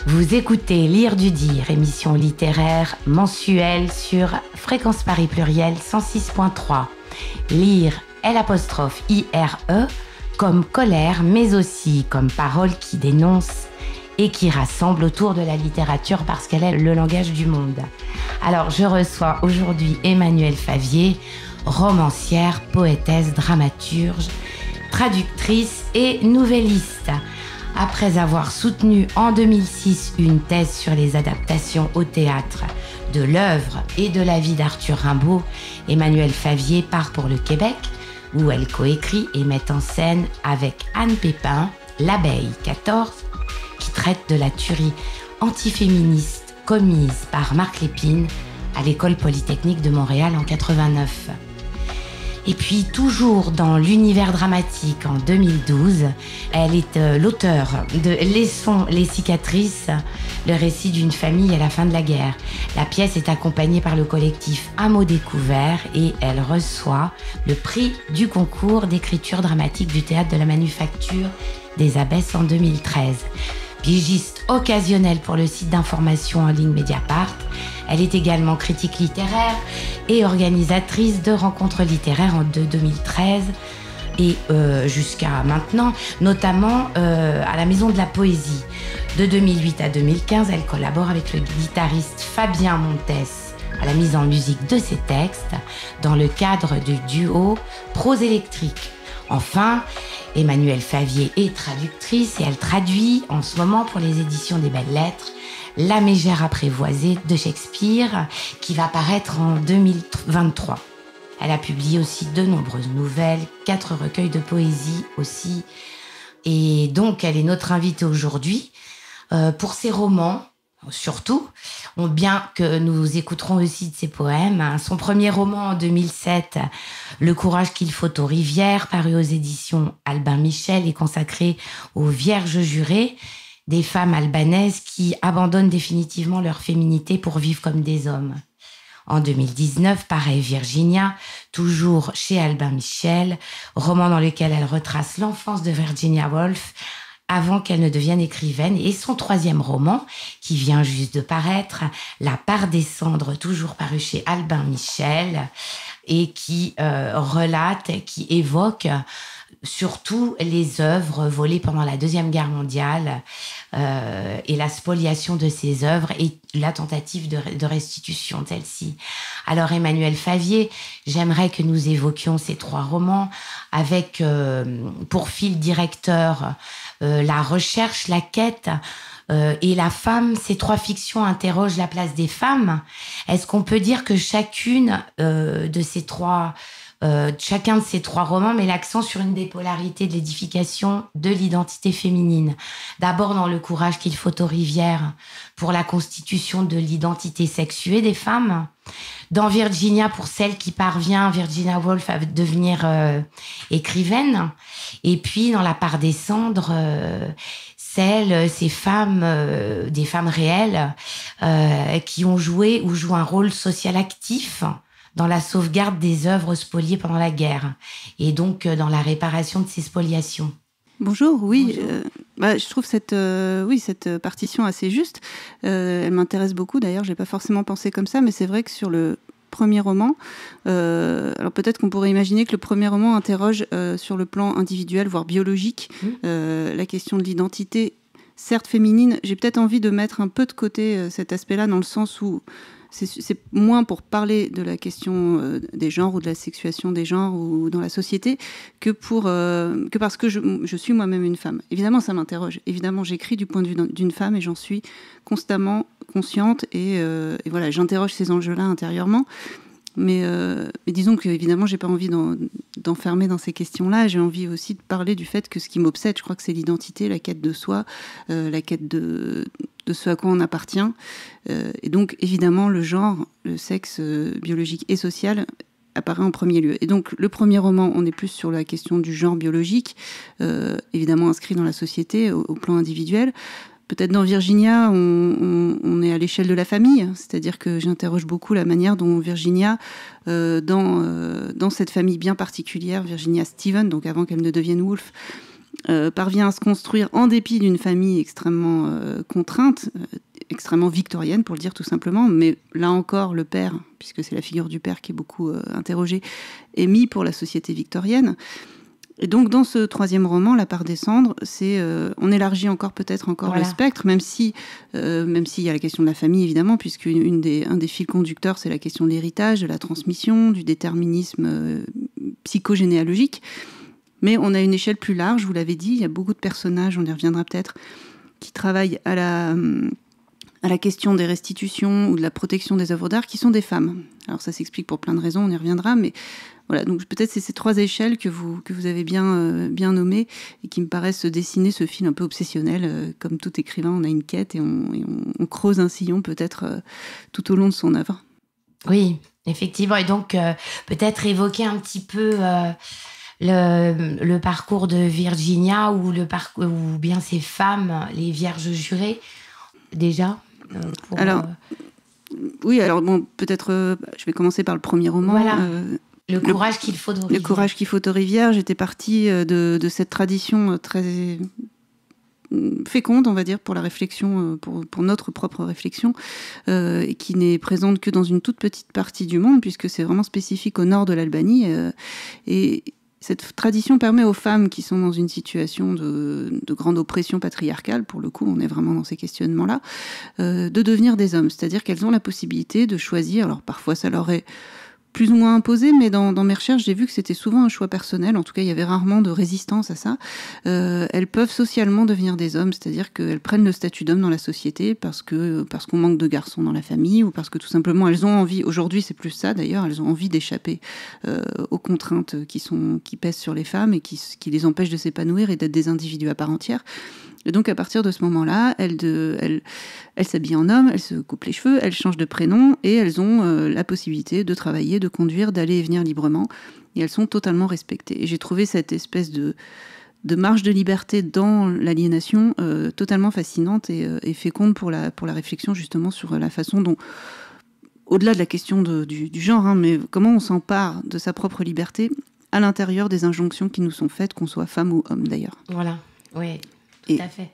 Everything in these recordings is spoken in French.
Vous écoutez Lire du Dire, émission littéraire mensuelle sur Fréquence Paris Pluriel 106.3. Lire, L'-I-R-E, comme colère, mais aussi comme parole qui dénonce et qui rassemble autour de la littérature parce qu'elle est le langage du monde. Alors, je reçois aujourd'hui Emmanuelle Favier, romancière, poétesse, dramaturge, traductrice et nouvelliste. Après avoir soutenu en 2006 une thèse sur les adaptations au théâtre de l'œuvre et de la vie d'Arthur Rimbaud, Emmanuelle Favier part pour le Québec, où elle coécrit et met en scène avec Anne Pépin L'Abeille 14, qui traite de la tuerie antiféministe commise par Marc Lépine à l'École polytechnique de Montréal en 89. Et puis, toujours dans l'univers dramatique, en 2012, elle est l'auteure de Laissons les cicatrices, le récit d'une famille à la fin de la guerre. La pièce est accompagnée par le collectif Un mot découvert et elle reçoit le prix du concours d'écriture dramatique du Théâtre de la Manufacture des Abbesses en 2013. Pigiste occasionnelle pour le site d'information en ligne Mediapart, elle est également critique littéraire et organisatrice de rencontres littéraires en 2013 et jusqu'à maintenant, notamment à la Maison de la Poésie. De 2008 à 2015, elle collabore avec le guitariste Fabien Montes à la mise en musique de ses textes dans le cadre du duo Prose électrique. Enfin, Emmanuelle Favier est traductrice et elle traduit en ce moment pour les éditions des Belles Lettres La Mégère apprivoisée de Shakespeare qui va paraître en 2023. Elle a publié aussi de nombreuses nouvelles, 4 recueils de poésie aussi. Et donc, elle est notre invitée aujourd'hui pour ses romans, surtout, bien que nous écouterons aussi de ses poèmes. Son premier roman en 2007, Le courage qu'il faut aux rivières, paru aux éditions Albin Michel, est consacré aux Vierges jurées, des femmes albanaises qui abandonnent définitivement leur féminité pour vivre comme des hommes. En 2019, paraît Virginia, toujours chez Albin Michel, roman dans lequel elle retrace l'enfance de Virginia Woolf avant qu'elle ne devienne écrivaine, et son troisième roman, qui vient juste de paraître, La part des cendres, toujours paru chez Albin Michel, et qui relate, qui évoque surtout les œuvres volées pendant la Deuxième Guerre mondiale et la spoliation de ces œuvres et la tentative de restitution de celles-ci. Alors Emmanuelle Favier, j'aimerais que nous évoquions ces 3 romans avec pour fil directeur la recherche, la quête et la femme. Ces 3 fictions interrogent la place des femmes. Est-ce qu'on peut dire que chacun de ces 3 romans met l'accent sur une des polarités de l'édification de l'identité féminine. D'abord dans Le courage qu'il faut aux rivières pour la constitution de l'identité sexuée des femmes. Dans Virginia pour celle qui parvient, Virginia Woolf, à devenir écrivaine. Et puis dans La part des cendres, ces femmes, des femmes réelles qui ont joué ou jouent un rôle social actif dans la sauvegarde des œuvres spoliées pendant la guerre et donc dans la réparation de ces spoliations. Bonjour, oui. Bonjour. Je trouve cette partition assez juste. Elle m'intéresse beaucoup, d'ailleurs, je n'ai pas forcément pensé comme ça, mais c'est vrai que sur le premier roman, alors peut-être qu'on pourrait imaginer que le premier roman interroge sur le plan individuel, voire biologique, la question de l'identité, certes féminine. J'ai peut-être envie de mettre un peu de côté cet aspect-là, dans le sens où c'est moins pour parler de la question des genres ou de la sexuation des genres ou dans la société que parce que je suis moi-même une femme. Évidemment, ça m'interroge. Évidemment, j'écris du point de vue d'une femme et j'en suis constamment consciente et voilà, j'interroge ces enjeux-là intérieurement. Mais disons que évidemment, j'ai pas envie d'enfermer dans ces questions-là. J'ai envie aussi de parler du fait que ce qui m'obsède, je crois que c'est l'identité, la quête de soi, la quête de ce à quoi on appartient. Et donc, évidemment, le genre, le sexe biologique et social apparaît en premier lieu. Et donc, le premier roman, on est plus sur la question du genre biologique, évidemment inscrit dans la société, au plan individuel. Peut-être dans Virginia, on est à l'échelle de la famille, c'est-à-dire que j'interroge beaucoup la manière dont Virginia, dans cette famille bien particulière, Virginia Steven, donc avant qu'elle ne devienne Woolf, parvient à se construire en dépit d'une famille extrêmement contrainte, extrêmement victorienne, pour le dire tout simplement. Mais là encore, le père, puisque c'est la figure du père qui est beaucoup interrogée, est mis pour la société victorienne. Et donc, dans ce troisième roman, La part des cendres, on élargit peut-être encore le spectre, même s'il y a la question de la famille, évidemment, puisque un des fils conducteurs, c'est la question de l'héritage, de la transmission, du déterminisme psychogénéalogique. Mais on a une échelle plus large, vous l'avez dit, il y a beaucoup de personnages, on y reviendra peut-être, qui travaillent à la question des restitutions ou de la protection des œuvres d'art, qui sont des femmes. Alors ça s'explique pour plein de raisons, on y reviendra, mais voilà, donc peut-être c'est ces trois échelles que vous avez bien nommées et qui me paraissent dessiner ce fil un peu obsessionnel. Comme tout écrivain, on a une quête et on creuse un sillon peut-être tout au long de son œuvre. Oui, effectivement, et donc peut-être évoquer un petit peu le parcours de Virginia ou bien ces femmes, les vierges jurées, déjà. Oui, alors bon, peut-être je vais commencer par le premier roman. Voilà. Le courage qu'il faut aux rivières. Le courage qu'il faut aux rivières. J'étais partie de cette tradition très féconde, on va dire, pour la réflexion, pour notre propre réflexion, et qui n'est présente que dans une toute petite partie du monde, puisque c'est vraiment spécifique au nord de l'Albanie. Et cette tradition permet aux femmes qui sont dans une situation de grande oppression patriarcale, pour le coup, on est vraiment dans ces questionnements-là, de devenir des hommes. C'est-à-dire qu'elles ont la possibilité de choisir. Alors parfois, ça leur est plus ou moins imposé, mais dans mes recherches, j'ai vu que c'était souvent un choix personnel. En tout cas, il y avait rarement de résistance à ça. Elles peuvent socialement devenir des hommes, c'est-à-dire qu'elles prennent le statut d'homme dans la société parce qu'on manque de garçons dans la famille ou parce que tout simplement elles ont envie, aujourd'hui c'est plus ça d'ailleurs, elles ont envie d'échapper aux contraintes qui pèsent sur les femmes et qui les empêchent de s'épanouir et d'être des individus à part entière. Et donc, à partir de ce moment-là, elles s'habillent en homme, elles se coupent les cheveux, elles changent de prénom et elles ont la possibilité de travailler, de conduire, d'aller et venir librement. Et elles sont totalement respectées. Et j'ai trouvé cette espèce de marge de liberté dans l'aliénation totalement fascinante et féconde pour la réflexion justement sur la façon dont, au-delà de la question du genre, mais comment on s'empare de sa propre liberté à l'intérieur des injonctions qui nous sont faites, qu'on soit femme ou homme d'ailleurs. Voilà, oui. Tout à fait.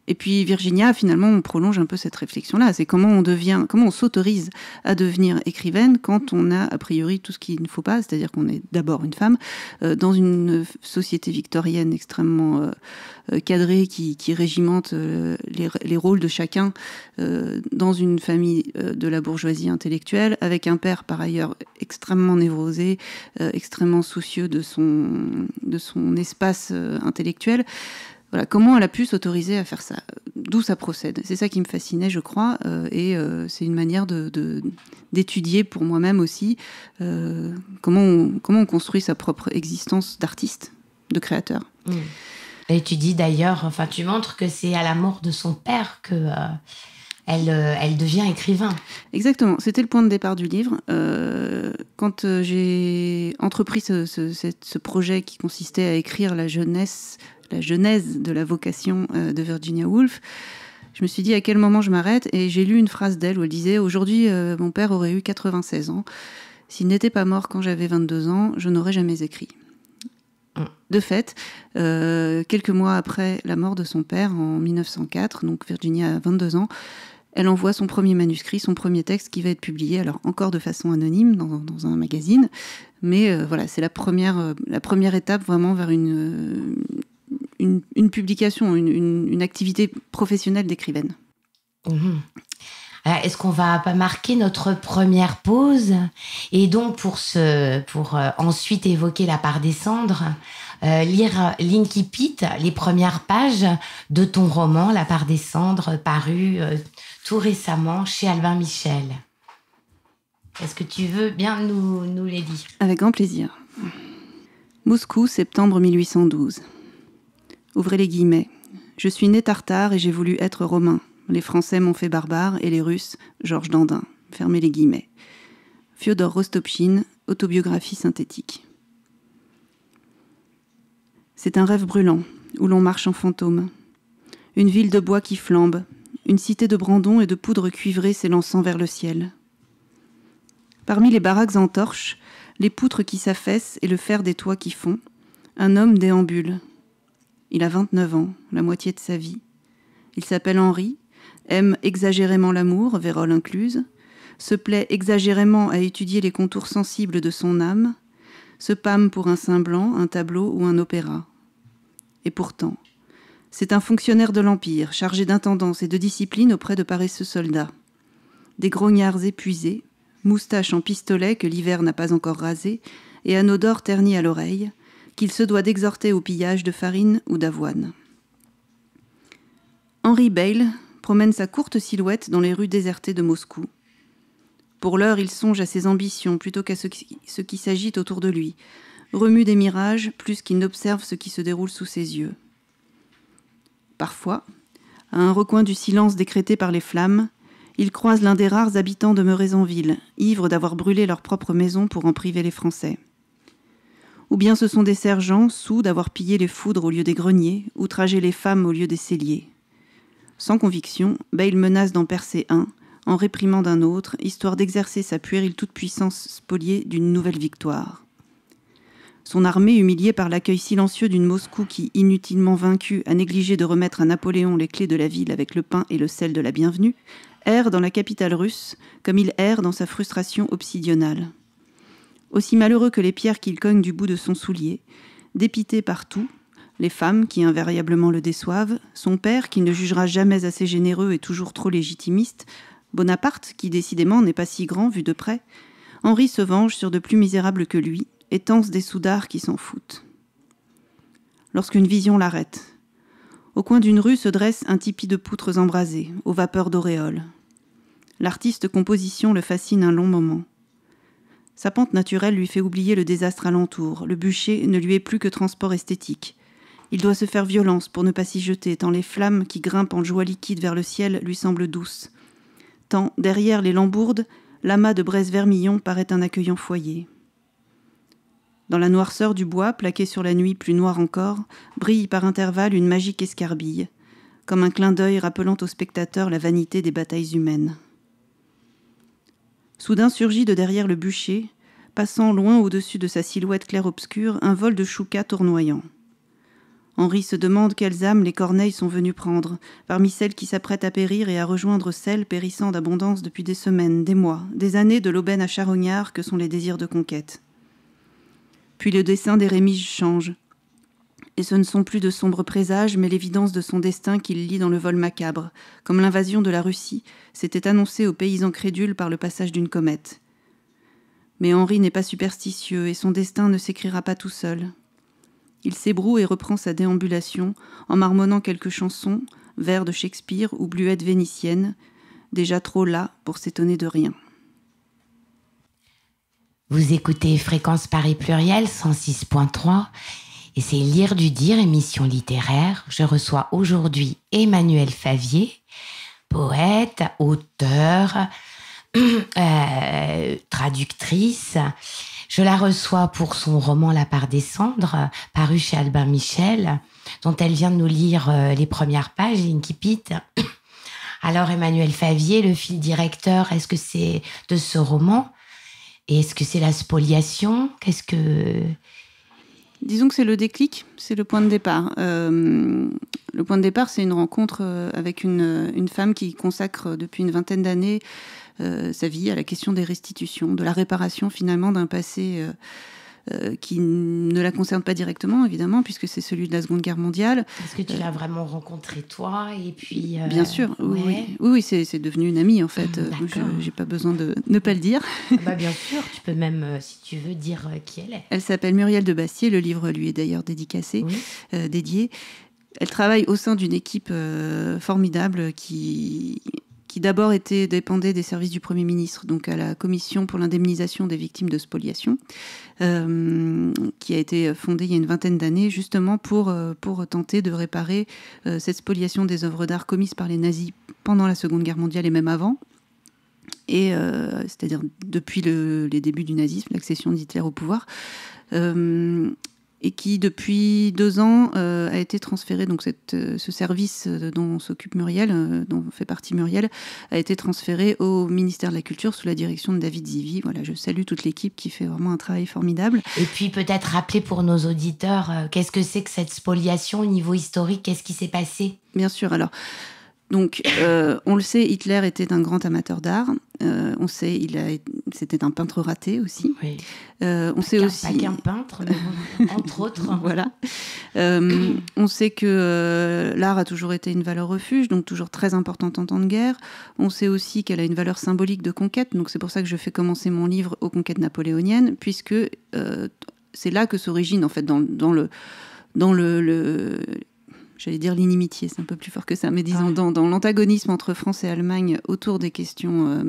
Et puis Virginia, finalement, on prolonge un peu cette réflexion-là. C'est comment on s'autorise à devenir écrivaine quand on a a priori tout ce qu'il ne faut pas, c'est-à-dire qu'on est d'abord une femme, dans une société victorienne extrêmement cadrée qui régimente les rôles de chacun, dans une famille de la bourgeoisie intellectuelle, avec un père par ailleurs extrêmement névrosé, extrêmement soucieux de son espace intellectuel. Voilà, comment elle a pu s'autoriser à faire ça, d'où ça procède. C'est ça qui me fascinait, je crois, et c'est une manière d'étudier pour moi-même aussi comment on construit sa propre existence d'artiste, de créateur. Et tu dis d'ailleurs, enfin tu montres que c'est à la mort de son père que elle devient écrivain. Exactement, c'était le point de départ du livre. Quand j'ai entrepris ce projet qui consistait à écrire la genèse de la vocation de Virginia Woolf, je me suis dit à quel moment je m'arrête, et j'ai lu une phrase d'elle où elle disait « Aujourd'hui, mon père aurait eu 96 ans. S'il n'était pas mort quand j'avais 22 ans, je n'aurais jamais écrit. » De fait, quelques mois après la mort de son père, en 1904, donc Virginia a 22 ans, elle envoie son premier manuscrit, son premier texte qui va être publié, alors encore de façon anonyme dans un magazine, mais voilà, c'est la première étape vraiment vers une publication, une activité professionnelle d'écrivaine. Alors, est-ce qu'on va pas marquer notre première pause et donc pour ensuite évoquer La part des cendres, lire l'incipit, les premières pages de ton roman La part des cendres, paru tout récemment chez Albin Michel. Est-ce que tu veux bien nous les lire ? Avec grand plaisir. Moscou, septembre 1812. Ouvrez les guillemets. Je suis né tartare et j'ai voulu être romain. Les Français m'ont fait barbare et les Russes, Georges Dandin. Fermez les guillemets. Fyodor Rostopchine, autobiographie synthétique. C'est un rêve brûlant, où l'on marche en fantôme. Une ville de bois qui flambe, une cité de brandons et de poudre cuivrée s'élançant vers le ciel. Parmi les baraques en torches, les poutres qui s'affaissent et le fer des toits qui fond, un homme déambule. Il a 29 ans, la moitié de sa vie. Il s'appelle Henri, aime exagérément l'amour, vérole incluse, se plaît exagérément à étudier les contours sensibles de son âme, se pâme pour un saint blanc, un tableau ou un opéra. Et pourtant, c'est un fonctionnaire de l'Empire, chargé d'intendance et de discipline auprès de paresseux soldats. Des grognards épuisés, moustaches en pistolet que l'hiver n'a pas encore rasé, et anneaux d'or ternis à l'oreille, qu'il se doit d'exhorter au pillage de farine ou d'avoine. Henri Beyle promène sa courte silhouette dans les rues désertées de Moscou. Pour l'heure, il songe à ses ambitions plutôt qu'à ce qui s'agite autour de lui, remue des mirages plus qu'il n'observe ce qui se déroule sous ses yeux. Parfois, à un recoin du silence décrété par les flammes, il croise l'un des rares habitants demeurés en ville, ivres d'avoir brûlé leur propre maison pour en priver les Français. Ou bien ce sont des sergents, saouls d'avoir pillé les foudres au lieu des greniers, outragé les femmes au lieu des celliers. Sans conviction, Beyle menace d'en percer un, en réprimant d'un autre, histoire d'exercer sa puérile toute-puissance spoliée d'une nouvelle victoire. Son armée, humiliée par l'accueil silencieux d'une Moscou qui, inutilement vaincue, a négligé de remettre à Napoléon les clés de la ville avec le pain et le sel de la bienvenue, erre dans la capitale russe, comme il erre dans sa frustration obsidionale. Aussi malheureux que les pierres qu'il cogne du bout de son soulier, dépité par tout, les femmes qui invariablement le déçoivent, son père qui ne jugera jamais assez généreux et toujours trop légitimiste, Bonaparte qui décidément n'est pas si grand vu de près, Henri se venge sur de plus misérables que lui, et tense des soudards qui s'en foutent. Lorsqu'une vision l'arrête, au coin d'une rue se dresse un tipi de poutres embrasées, aux vapeurs d'auréole. L'artiste composition le fascine un long moment. Sa pente naturelle lui fait oublier le désastre alentour, le bûcher ne lui est plus que transport esthétique. Il doit se faire violence pour ne pas s'y jeter, tant les flammes qui grimpent en joie liquide vers le ciel lui semblent douces. Tant, derrière les lambourdes, l'amas de braise vermillon paraît un accueillant foyer. Dans la noirceur du bois, plaqué sur la nuit plus noire encore, brille par intervalles une magique escarbille, comme un clin d'œil rappelant au spectateur la vanité des batailles humaines. Soudain surgit de derrière le bûcher, passant loin au-dessus de sa silhouette clair-obscure, un vol de choucas tournoyant. Henri se demande quelles âmes les corneilles sont venues prendre, parmi celles qui s'apprêtent à périr et à rejoindre celles périssant d'abondance depuis des semaines, des mois, des années de l'aubaine à charognard que sont les désirs de conquête. Puis le dessin des Rémiges change. Et ce ne sont plus de sombres présages, mais l'évidence de son destin qu'il lit dans le vol macabre, comme l'invasion de la Russie s'était annoncée aux paysans crédules par le passage d'une comète. Mais Henri n'est pas superstitieux et son destin ne s'écrira pas tout seul. Il s'ébroue et reprend sa déambulation en marmonnant quelques chansons, vers de Shakespeare ou bluettes vénitiennes, déjà trop las pour s'étonner de rien. Vous écoutez Fréquence Paris Pluriel 106.3 et c'est Lire du Dire, émission littéraire. Je reçois aujourd'hui Emmanuelle Favier, poète, auteure, traductrice. Je la reçois pour son roman La part des cendres, paru chez Albin Michel, dont elle vient de nous lire les premières pages, l'incipit. Alors Emmanuelle Favier, le fil directeur, est-ce que c'est de ce roman ? Et est-ce que c'est la spoliation ? Disons que c'est le déclic, c'est le point de départ. Le point de départ, c'est une rencontre avec une femme qui consacre depuis une vingtaine d'années sa vie à la question des restitutions, de la réparation finalement d'un passé qui ne la concerne pas directement, évidemment, puisque c'est celui de la Seconde Guerre mondiale. Est-ce que tu l'as vraiment rencontré, toi ? Et puis, bien sûr, ouais. oui, c'est devenu une amie, en fait. J'ai pas besoin de ne pas le dire. Bien sûr, tu peux même, si tu veux, dire qui elle est. Elle s'appelle Muriel de Bastier, le livre lui est d'ailleurs dédicacé, dédié. Elle travaille au sein d'une équipe formidable qui d'abord dépendait des services du Premier ministre, donc à la Commission pour l'indemnisation des victimes de spoliation, qui a été fondée il y a une vingtaine d'années, justement pour tenter de réparer cette spoliation des œuvres d'art commises par les nazis pendant la Seconde Guerre mondiale et même avant, et c'est-à-dire depuis les débuts du nazisme, l'accession d'Hitler au pouvoir. et qui, depuis 2 ans, a été transféré, donc ce service dont s'occupe Muriel, dont fait partie Muriel, a été transféré au ministère de la Culture sous la direction de David Zivy. Voilà, je salue toute l'équipe qui fait vraiment un travail formidable. Et puis peut-être rappeler pour nos auditeurs, qu'est-ce que c'est que cette spoliation au niveau historique, qu'est-ce qui s'est passé ? Bien sûr, alors... Donc, on le sait, Hitler était un grand amateur d'art. On sait, c'était un peintre raté aussi. Oui. On sait aussi pas qu'un peintre, mais entre autres. Voilà. On sait que l'art a toujours été une valeur refuge, donc toujours très importante en temps de guerre. On sait aussi qu'elle a une valeur symbolique de conquête. Donc, c'est pour ça que je fais commencer mon livre aux conquêtes napoléoniennes, puisque c'est là que s'origine, en fait, dans le j'allais dire l'inimitié, c'est un peu plus fort que ça, mais disons dans l'antagonisme entre France et Allemagne autour des questions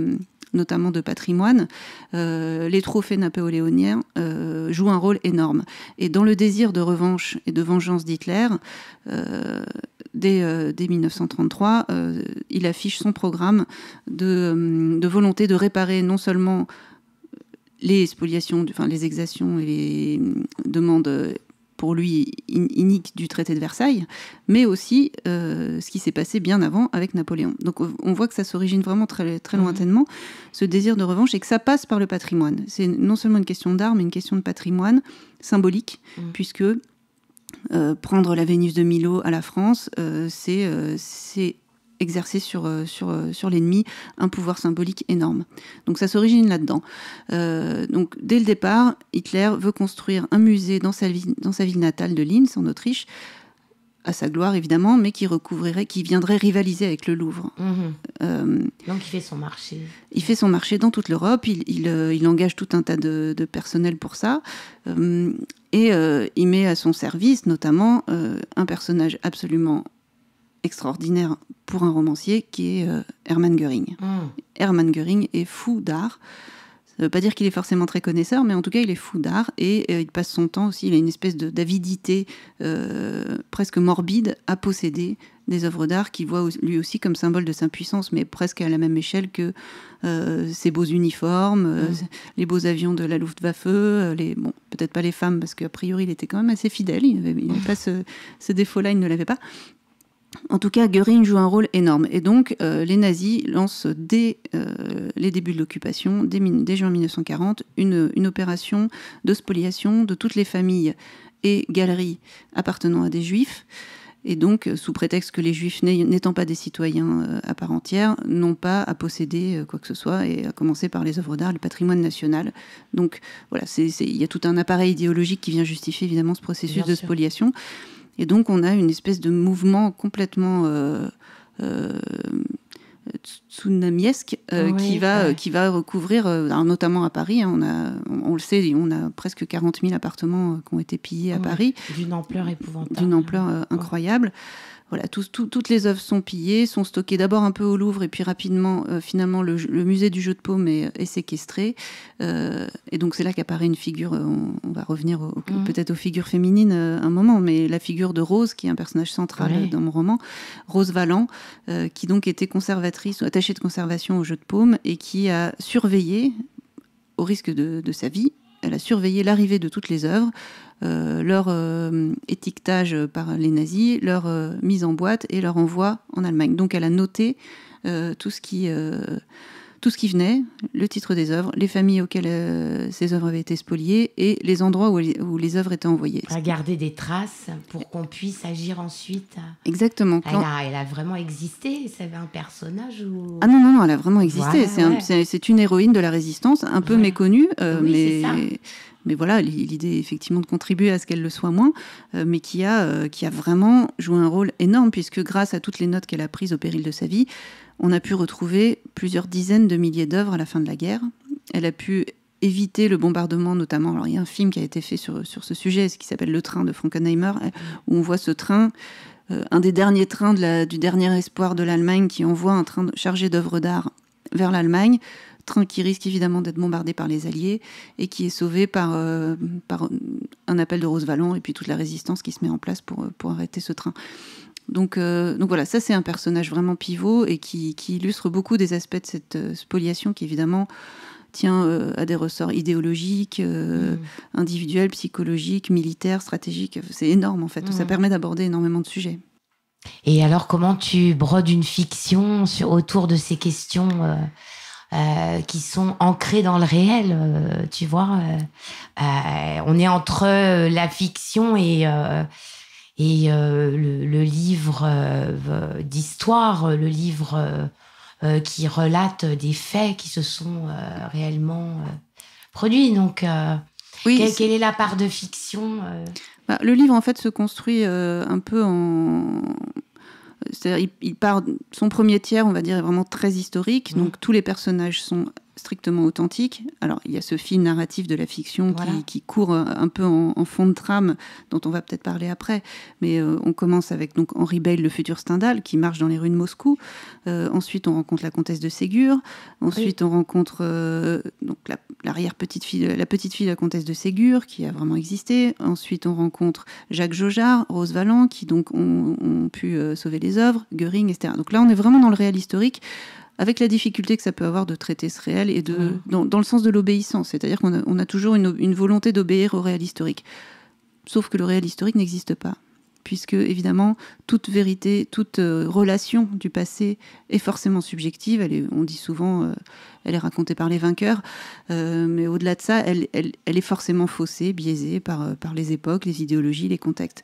notamment de patrimoine, les trophées napoléoniens jouent un rôle énorme. Et dans le désir de revanche et de vengeance d'Hitler, dès 1933, il affiche son programme de volonté de réparer non seulement les spoliations, les exactions et les demandes pour lui inique du traité de Versailles, mais aussi ce qui s'est passé bien avant avec Napoléon. Donc on voit que ça s'origine vraiment très, très lointainement, ce désir de revanche, et que ça passe par le patrimoine. C'est non seulement une question d'art, mais une question de patrimoine symbolique, puisque prendre la Vénus de Milo à la France, c'est exercer sur l'ennemi un pouvoir symbolique énorme. Donc ça s'origine là-dedans. Donc dès le départ, Hitler veut construire un musée dans sa ville natale de Linz, en Autriche, à sa gloire évidemment, mais qui viendrait rivaliser avec le Louvre. Donc il fait son marché. Il fait son marché dans toute l'Europe, il engage tout un tas de personnel pour ça, et il met à son service notamment un personnage absolument extraordinaire pour un romancier qui est Hermann Göring. Hermann Göring est fou d'art. Ça ne veut pas dire qu'il est forcément très connaisseur, mais en tout cas, il est fou d'art et il passe son temps aussi, il a une espèce d'avidité presque morbide à posséder des œuvres d'art qu'il voit lui aussi comme symbole de sa puissance, mais presque à la même échelle que ses beaux uniformes, les beaux avions de la Luftwaffe, peut-être pas les femmes, parce qu'a priori, il était quand même assez fidèle, il n'avait pas ce défaut-là, il ne l'avait pas. En tout cas, Göring joue un rôle énorme. Et donc, les nazis lancent dès les débuts de l'occupation, dès juin 1940, une opération de spoliation de toutes les familles et galeries appartenant à des juifs. Et donc, sous prétexte que les juifs, n'étant pas des citoyens à part entière, n'ont pas à posséder quoi que ce soit, et à commencer par les œuvres d'art, le patrimoine national. Donc, voilà, il y a tout un appareil idéologique qui vient justifier évidemment ce processus de spoliation. Et donc, on a une espèce de mouvement complètement tsunamiesque qui va recouvrir, notamment à Paris. On le sait, on a presque 40 000 appartements qui ont été pillés à Paris. D'une ampleur épouvantable. D'une ampleur incroyable. Voilà, toutes les œuvres sont pillées, sont stockées d'abord un peu au Louvre, et puis rapidement, finalement, le musée du jeu de paume est séquestré. Et donc, c'est là qu'apparaît une figure, on va revenir peut-être aux figures féminines un moment, mais la figure de Rose, qui est un personnage central dans mon roman, Rose Valland, qui donc était conservatrice, attachée de conservation au jeu de paume, et qui a surveillé, au risque de sa vie, elle a surveillé l'arrivée de toutes les œuvres, leur étiquetage par les nazis, leur mise en boîte et leur envoi en Allemagne. Donc elle a noté tout ce qui venait, le titre des œuvres, les familles auxquelles ces œuvres avaient été spoliées et les endroits où les œuvres étaient envoyées. À garder des traces pour qu'on puisse agir ensuite. Exactement. Elle a vraiment existé. C'est un personnage ou... Ah non, elle a vraiment existé. Voilà, c'est une héroïne de la résistance, un peu méconnue, c'est ça. Mais voilà, l'idée effectivement de contribuer à ce qu'elle le soit moins, mais qui a vraiment joué un rôle énorme, puisque grâce à toutes les notes qu'elle a prises au péril de sa vie, on a pu retrouver plusieurs dizaines de milliers d'œuvres à la fin de la guerre. Elle a pu éviter le bombardement, notamment. Alors il y a un film qui a été fait sur ce sujet, ce qui s'appelle Le Train de Frankenheimer, où on voit ce train, un des derniers trains du dernier espoir de l'Allemagne, qui envoie un train chargé d'œuvres d'art vers l'Allemagne. Train qui risque évidemment d'être bombardé par les Alliés et qui est sauvé par un appel de Rose Valland et puis toute la résistance qui se met en place pour arrêter ce train. Donc voilà, ça c'est un personnage vraiment pivot et qui illustre beaucoup des aspects de cette spoliation qui évidemment tient à des ressorts idéologiques, individuels, psychologiques, militaires, stratégiques. C'est énorme, en fait. Ça permet d'aborder énormément de sujets. Et alors, comment tu brodes une fiction autour de ces questions qui sont ancrées dans le réel, tu vois on est entre la fiction et le livre d'histoire, le livre qui relate des faits qui se sont réellement produits. Donc, quelle est la part de fiction Le livre, en fait, se construit un peu en... C'est-à-dire, il part... Son premier tiers, on va dire, est vraiment très historique. Donc, tous les personnages sont strictement authentiques. Alors, il y a ce fil narratif de la fiction qui court un peu en fond de trame, dont on va peut-être parler après. Mais on commence avec donc, Henri Beyle, le futur Stendhal, qui marche dans les rues de Moscou. Ensuite, on rencontre la comtesse de Ségur. Ensuite, on rencontre donc la petite fille de la comtesse de Ségur, qui a vraiment existé. Ensuite, on rencontre Jacques Jaujard, Rose Valland, qui donc ont pu sauver les œuvres, Göring, etc. Donc là, on est vraiment dans le réel historique, avec la difficulté que ça peut avoir de traiter ce réel et dans le sens de l'obéissance. C'est-à-dire qu'on a toujours une volonté d'obéir au réel historique. Sauf que le réel historique n'existe pas. Puisque, évidemment, toute vérité, toute relation du passé est forcément subjective. On dit souvent, elle est racontée par les vainqueurs. Mais au-delà de ça, elle est forcément faussée, biaisée par les époques, les idéologies, les contextes.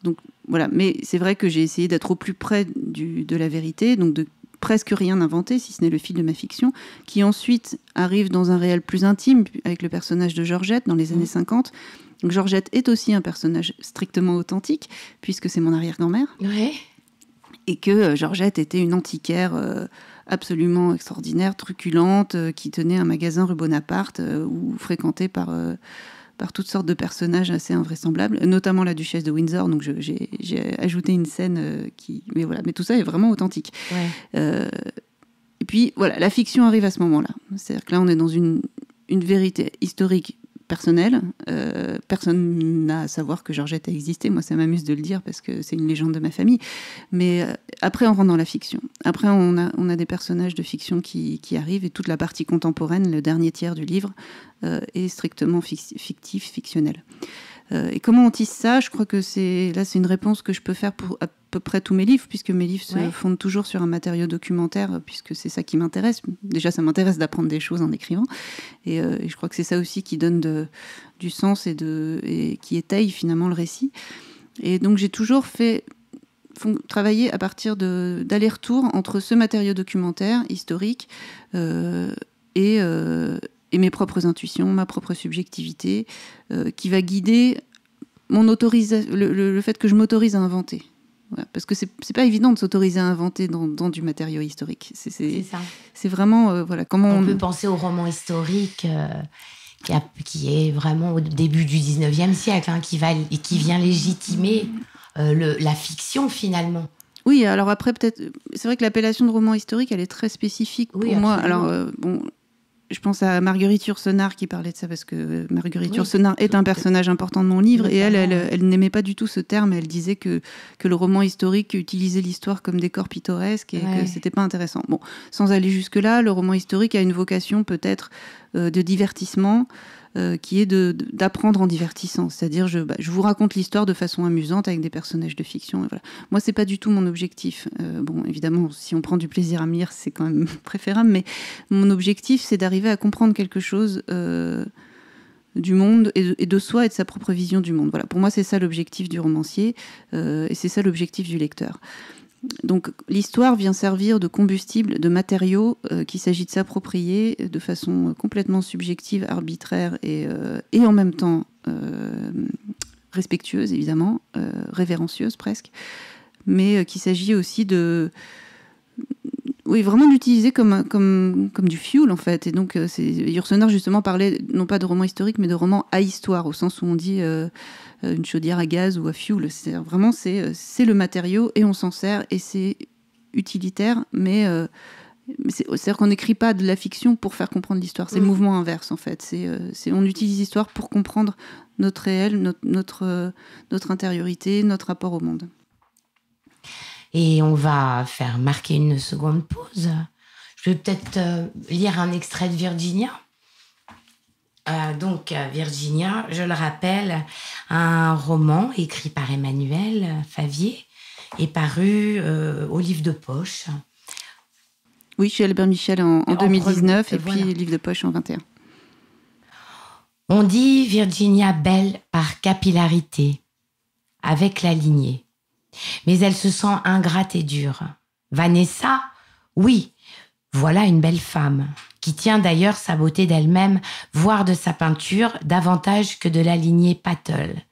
Donc, voilà. Mais c'est vrai que j'ai essayé d'être au plus près de la vérité, donc de presque rien inventé, si ce n'est le fil de ma fiction, qui ensuite arrive dans un réel plus intime, avec le personnage de Georgette, dans les années 50. Donc Georgette est aussi un personnage strictement authentique, puisque c'est mon arrière-grand-mère. Ouais. Et que Georgette était une antiquaire absolument extraordinaire, truculente, qui tenait un magasin rue Bonaparte, ou fréquentée par toutes sortes de personnages assez invraisemblables, notamment la duchesse de Windsor. Donc j'ai ajouté une scène mais voilà, mais tout ça est vraiment authentique. Ouais. Et puis voilà, la fiction arrive à ce moment-là. C'est-à-dire que là, on est dans une vérité historique personnelle. Personne n'a à savoir que Georgette a existé. Moi, ça m'amuse de le dire parce que c'est une légende de ma famille. Mais après, on rentre dans la fiction. Après, on a des personnages de fiction qui arrivent, et toute la partie contemporaine, le dernier tiers du livre, est strictement fictif, fictionnel. Et comment on tisse ça ? Je crois que c'est une réponse que je peux faire pour à peu près tous mes livres, puisque mes livres se fondent toujours sur un matériau documentaire, puisque c'est ça qui m'intéresse. Déjà, ça m'intéresse d'apprendre des choses en écrivant. Et je crois que c'est ça aussi qui donne du sens et qui étaye finalement le récit. Et donc, j'ai toujours travailler à partir d'aller-retour entre ce matériau documentaire, historique, et mes propres intuitions, ma propre subjectivité, qui va guider le fait que je m'autorise à inventer. Voilà, parce que c'est pas évident de s'autoriser à inventer dans du matériau historique. C'est ça. C'est vraiment comment on peut penser au roman historique qui est vraiment au début du 19e siècle, qui vient légitimer la fiction finalement. Oui, alors après peut-être, c'est vrai que l'appellation de roman historique, elle est très spécifique pour moi. Alors je pense à Marguerite Yourcenar qui parlait de ça, parce que Marguerite Yourcenar est un personnage important de mon livre, et elle n'aimait pas du tout ce terme. Elle disait que le roman historique utilisait l'histoire comme décor pittoresque et que c'était pas intéressant. Bon, sans aller jusque-là, le roman historique a une vocation peut-être de divertissement, qui est d'apprendre en divertissant. C'est-à-dire, je vous raconte l'histoire de façon amusante avec des personnages de fiction. Et voilà. Moi, c'est pas du tout mon objectif. Bon, évidemment, si on prend du plaisir à me lire, c'est quand même préférable, mais mon objectif, c'est d'arriver à comprendre quelque chose du monde et de soi et de sa propre vision du monde. Voilà. Pour moi, c'est ça l'objectif du romancier, et c'est ça l'objectif du lecteur. Donc l'histoire vient servir de combustible, de matériau qu'il s'agit de s'approprier de façon complètement subjective, arbitraire et en même temps respectueuse, évidemment, révérencieuse presque, mais qu'il s'agit aussi vraiment d'utiliser comme du fuel en fait. Et donc Yourcenar justement parlait non pas de roman historique mais de roman à histoire, au sens où on dit une chaudière à gaz ou à fuel. C'est-à-dire, vraiment c'est le matériau et on s'en sert et c'est utilitaire, mais c'est-à-dire qu'on n'écrit pas de la fiction pour faire comprendre l'histoire. C'est le mouvement inverse en fait. On utilise l'histoire pour comprendre notre réel, notre intériorité, notre rapport au monde. Et on va faire marquer une seconde pause. Je vais peut-être lire un extrait de Virginia. Virginia, je le rappelle, un roman écrit par Emmanuel Favier est paru au livre de poche. Oui, chez Albert Michel en 2019 et puis livre de poche en 21. On dit Virginia belle par capillarité, avec la lignée. Mais elle se sent ingrate et dure. Vanessa, oui, voilà une belle femme, qui tient d'ailleurs sa beauté d'elle-même, voire de sa peinture, davantage que de la lignée Pattel.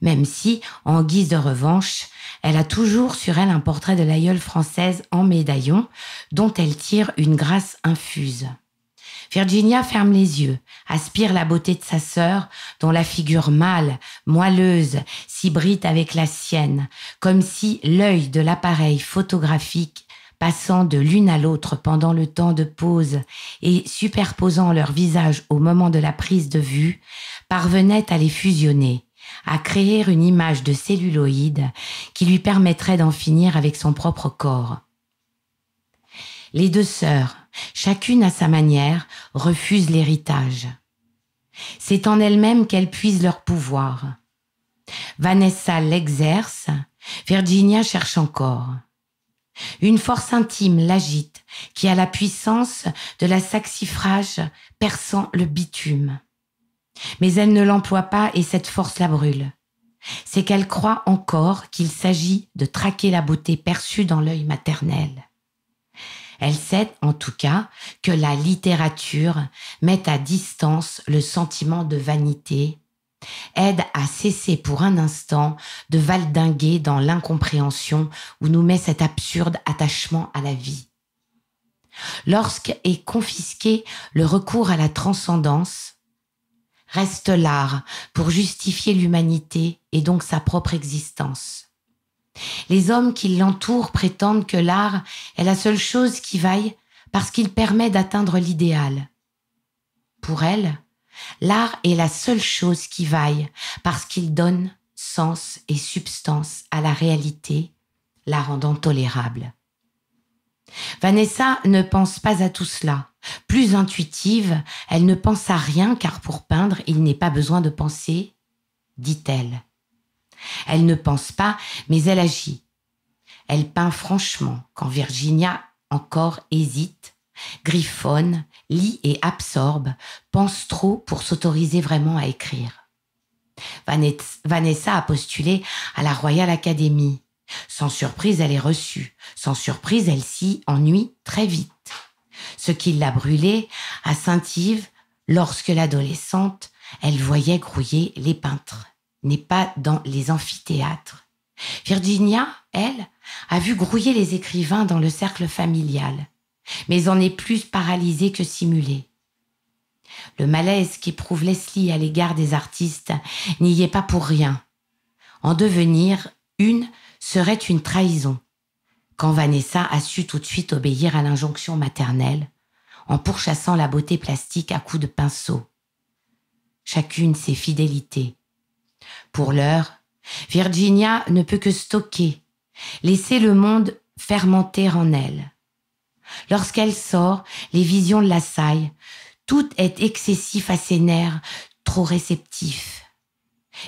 Même si, en guise de revanche, elle a toujours sur elle un portrait de l'aïeule française en médaillon, dont elle tire une grâce infuse. Virginia ferme les yeux, aspire la beauté de sa sœur, dont la figure mâle, moelleuse, s'hybride avec la sienne, comme si l'œil de l'appareil photographique, passant de l'une à l'autre pendant le temps de pause et superposant leurs visages au moment de la prise de vue, parvenait à les fusionner, à créer une image de celluloïd qui lui permettrait d'en finir avec son propre corps. Les deux sœurs, chacune à sa manière, refusent l'héritage. C'est en elles-mêmes qu'elles puisent leur pouvoir. Vanessa l'exerce, Virginia cherche encore. Une force intime l'agite, qui a la puissance de la saxifrage perçant le bitume. Mais elle ne l'emploie pas et cette force la brûle. C'est qu'elle croit encore qu'il s'agit de traquer la beauté perçue dans l'œil maternel. Elle sait, en tout cas, que la littérature met à distance le sentiment de vanité, aide à cesser pour un instant de valdinguer dans l'incompréhension où nous met cet absurde attachement à la vie. Lorsqu'est confisqué le recours à la transcendance, reste l'art pour justifier l'humanité et donc sa propre existence. Les hommes qui l'entourent prétendent que l'art est la seule chose qui vaille parce qu'il permet d'atteindre l'idéal. Pour elle, l'art est la seule chose qui vaille parce qu'il donne sens et substance à la réalité, la rendant tolérable. Vanessa ne pense pas à tout cela. Plus intuitive, elle ne pense à rien car pour peindre, il n'est pas besoin de penser, dit-elle. Elle ne pense pas, mais elle agit. Elle peint franchement quand Virginia encore hésite, griffonne, lit et absorbe, pense trop pour s'autoriser vraiment à écrire. Vanessa a postulé à la Royal Academy. Sans surprise, elle est reçue. Sans surprise, elle s'y ennuie très vite. Ce qui l'a brûlée à Saint-Yves, lorsque l'adolescente, elle voyait grouiller les peintres, n'est pas dans les amphithéâtres. Virginia, elle, a vu grouiller les écrivains dans le cercle familial, mais en est plus paralysée que simulée. Le malaise qu'éprouve Leslie à l'égard des artistes n'y est pas pour rien. En devenir une serait une trahison, quand Vanessa a su tout de suite obéir à l'injonction maternelle, en pourchassant la beauté plastique à coups de pinceau. Chacune ses fidélités. Pour l'heure, Virginia ne peut que stocker, laisser le monde fermenter en elle. Lorsqu'elle sort, les visions l'assaillent, tout est excessif à ses nerfs, trop réceptifs.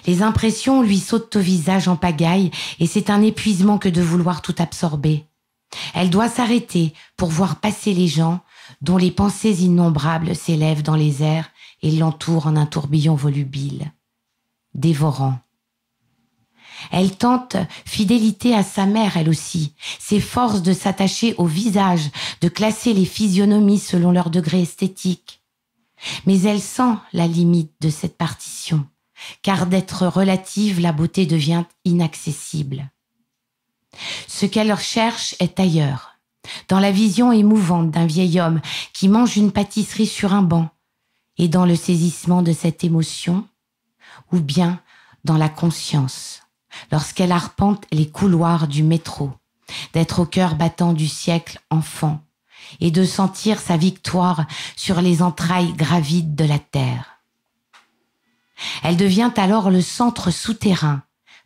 Les impressions lui sautent au visage en pagaille et c'est un épuisement que de vouloir tout absorber. Elle doit s'arrêter pour voir passer les gens dont les pensées innombrables s'élèvent dans les airs et l'entourent en un tourbillon volubile, dévorant. Elle tente fidélité à sa mère, elle aussi, s'efforce de s'attacher au visage, de classer les physionomies selon leur degré esthétique. Mais elle sent la limite de cette partition, car d'être relative, la beauté devient inaccessible. Ce qu'elle recherche est ailleurs, dans la vision émouvante d'un vieil homme qui mange une pâtisserie sur un banc, et dans le saisissement de cette émotion, ou bien dans la conscience, lorsqu'elle arpente les couloirs du métro, d'être au cœur battant du siècle enfant, et de sentir sa victoire sur les entrailles gravides de la terre. Elle devient alors le centre souterrain,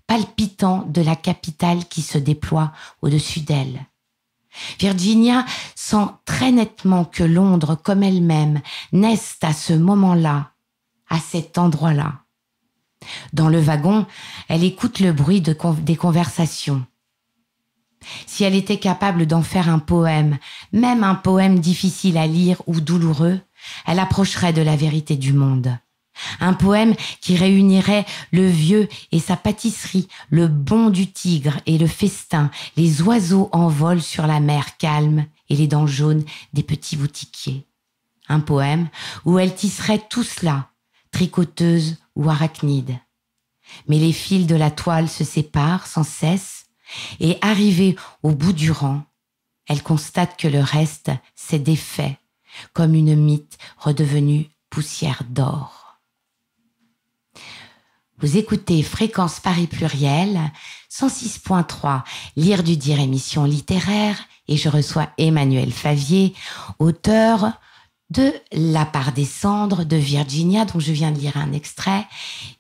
palpitant de la capitale qui se déploie au-dessus d'elle. Virginia sent très nettement que Londres, comme elle-même, naissent à ce moment-là, à cet endroit-là. Dans le wagon, elle écoute le bruit des conversations. Si elle était capable d'en faire un poème, même un poème difficile à lire ou douloureux, elle approcherait de la vérité du monde. Un poème qui réunirait le vieux et sa pâtisserie, le bond du tigre et le festin, les oiseaux en vol sur la mer calme et les dents jaunes des petits boutiquiers. Un poème où elle tisserait tout cela, tricoteuse ou arachnide. Mais les fils de la toile se séparent sans cesse et arrivée au bout du rang, elle constate que le reste s'est défait comme une mythe redevenue poussière d'or. Vous écoutez Fréquence Paris Pluriel, 106.3, Lire du dire, émission littéraire, et je reçois Emmanuel Favier, auteur de La part des cendres de Virginia, dont je viens de lire un extrait,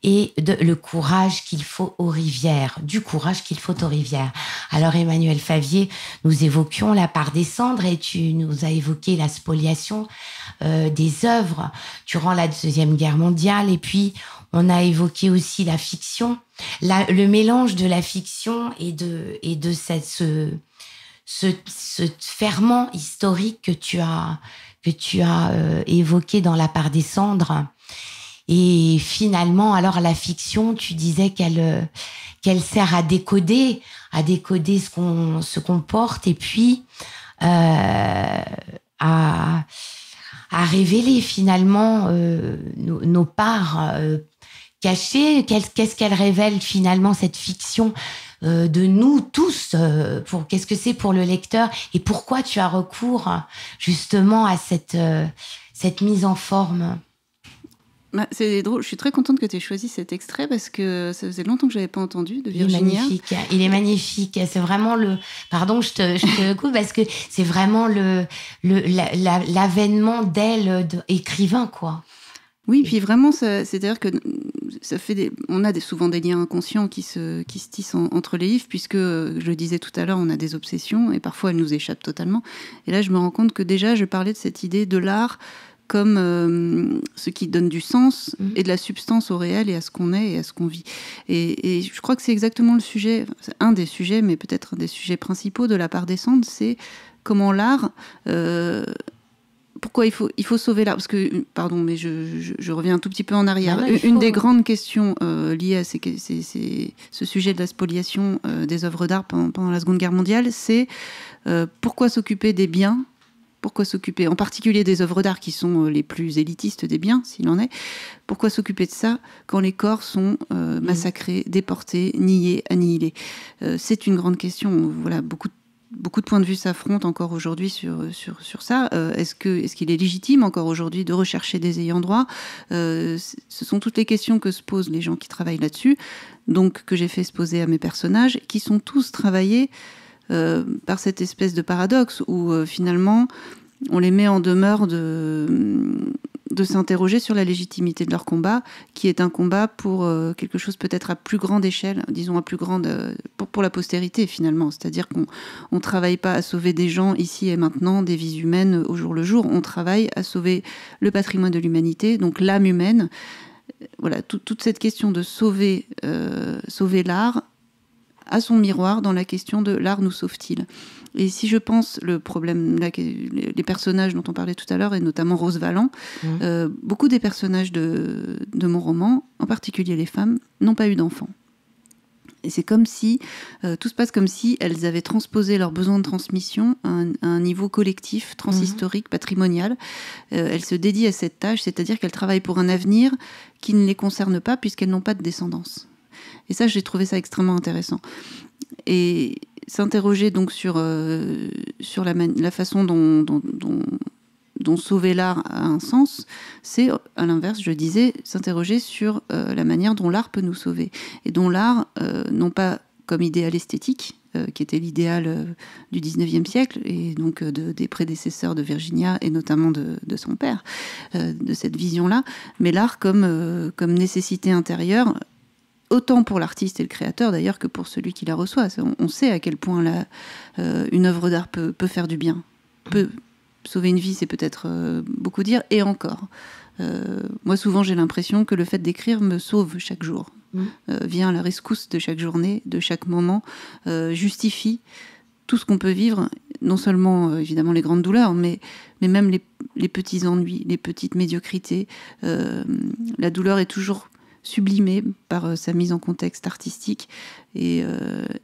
et de Le courage qu'il faut aux rivières, du courage qu'il faut aux rivières. Alors Emmanuel Favier, nous évoquions La part des cendres et tu nous as évoqué la spoliation des œuvres durant la Deuxième Guerre mondiale, et puis on a évoqué aussi la fiction, le mélange de la fiction et de ce ferment historique que tu as évoqué dans La part des cendres. Et finalement, alors la fiction, tu disais qu'elle sert à décoder ce qu'on porte, et puis à révéler finalement nos parts cachées. Qu'est-ce qu'elle révèle finalement, cette fiction de nous tous, qu'est-ce que c'est pour le lecteur, et pourquoi tu as recours justement à cette mise en forme? C'est drôle, je suis très contente que tu aies choisi cet extrait parce que ça faisait longtemps que je n'avais pas entendu de Virginia. Il est magnifique. C'est vraiment Pardon, je te coupe parce que c'est vraiment l'avènement d'elle, écrivain, quoi. Oui, puis vraiment, c'est-à-dire que ça fait on a souvent des liens inconscients qui se tissent entre les livres, puisque, je le disais tout à l'heure, on a des obsessions et parfois elles nous échappent totalement. Et là, je me rends compte que déjà, je parlais de cette idée de l'art comme ce qui donne du sens et de la substance au réel et à ce qu'on est et à ce qu'on vit. Et je crois que c'est exactement le sujet, un des sujets, mais peut-être un des sujets principaux de La part des cendres, c'est comment l'art... pourquoi il faut sauver l'art ? Parce que, pardon, mais je reviens un tout petit peu en arrière. Une des grandes questions liées à ce sujet de la spoliation des œuvres d'art pendant la Seconde Guerre mondiale, c'est pourquoi s'occuper des biens ? Pourquoi s'occuper en particulier des œuvres d'art qui sont les plus élitistes des biens, s'il en est ? Pourquoi s'occuper de ça quand les corps sont massacrés, déportés, niés, annihilés ? C'est une grande question. Voilà, beaucoup de points de vue s'affrontent encore aujourd'hui sur ça. Est-ce qu'il est légitime encore aujourd'hui de rechercher des ayants droit ? Ce sont toutes les questions que se posent les gens qui travaillent là-dessus, donc que j'ai fait se poser à mes personnages, qui sont tous travaillés par cette espèce de paradoxe où finalement on les met en demeure de s'interroger sur la légitimité de leur combat, qui est un combat pour quelque chose peut-être à plus grande échelle, disons à plus grande pour la postérité finalement. C'est-à-dire qu'on ne travaille pas à sauver des gens ici et maintenant, des vies humaines au jour le jour, on travaille à sauver le patrimoine de l'humanité, donc l'âme humaine. Voilà, toute cette question de sauver l'art à son miroir dans la question de l'art nous sauve-t-il ? Et si je pense le problème, les personnages dont on parlait tout à l'heure, et notamment Rose Valland, beaucoup des personnages de mon roman, en particulier les femmes, n'ont pas eu d'enfants. Et c'est comme si, tout se passe comme si elles avaient transposé leurs besoins de transmission à un niveau collectif, transhistorique, patrimonial. Elles se dédient à cette tâche, c'est-à-dire qu'elles travaillent pour un avenir qui ne les concerne pas puisqu'elles n'ont pas de descendance. Et ça, j'ai trouvé ça extrêmement intéressant. Et s'interroger donc sur la façon dont sauver l'art a un sens, c'est, à l'inverse, je disais, s'interroger sur la manière dont l'art peut nous sauver. Et dont l'art, non pas comme idéal esthétique, qui était l'idéal du 19e siècle, et donc des prédécesseurs de Virginia, et notamment de son père, de cette vision-là, mais l'art comme nécessité intérieure, autant pour l'artiste et le créateur d'ailleurs que pour celui qui la reçoit. On sait à quel point une œuvre d'art peut faire du bien. Peut sauver une vie, c'est peut-être beaucoup dire, et encore. Moi, souvent, j'ai l'impression que le fait d'écrire me sauve chaque jour. Vient à la rescousse de chaque journée, de chaque moment, justifie tout ce qu'on peut vivre, non seulement évidemment les grandes douleurs, mais même les petits ennuis, les petites médiocrités. La douleur est toujours sublimée par sa mise en contexte artistique, et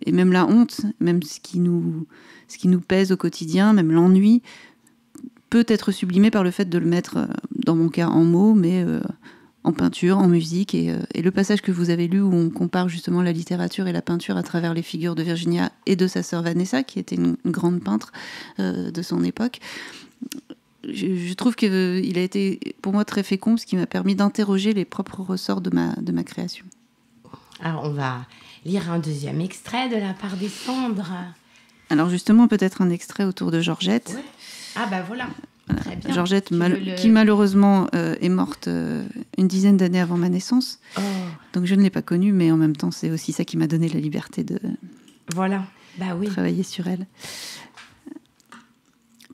même la honte, même ce qui nous pèse au quotidien, même l'ennui, peut être sublimé par le fait de le mettre, dans mon cas, en mots, mais en peinture, en musique. Et le passage que vous avez lu où on compare justement la littérature et la peinture à travers les figures de Virginia et de sa sœur Vanessa, qui était une grande peintre de son époque, je trouve qu'il a été pour moi très fécond, parce qu'il m'a permis d'interroger les propres ressorts de ma création. Alors on va lire un deuxième extrait de La part des cendres. Alors justement, peut-être un extrait autour de Georgette. Ouais. Ah bah voilà. Très bien. Georgette, qui malheureusement est morte une dizaine d'années avant ma naissance. Oh. Donc je ne l'ai pas connue, mais en même temps, c'est aussi ça qui m'a donné la liberté de travailler sur elle.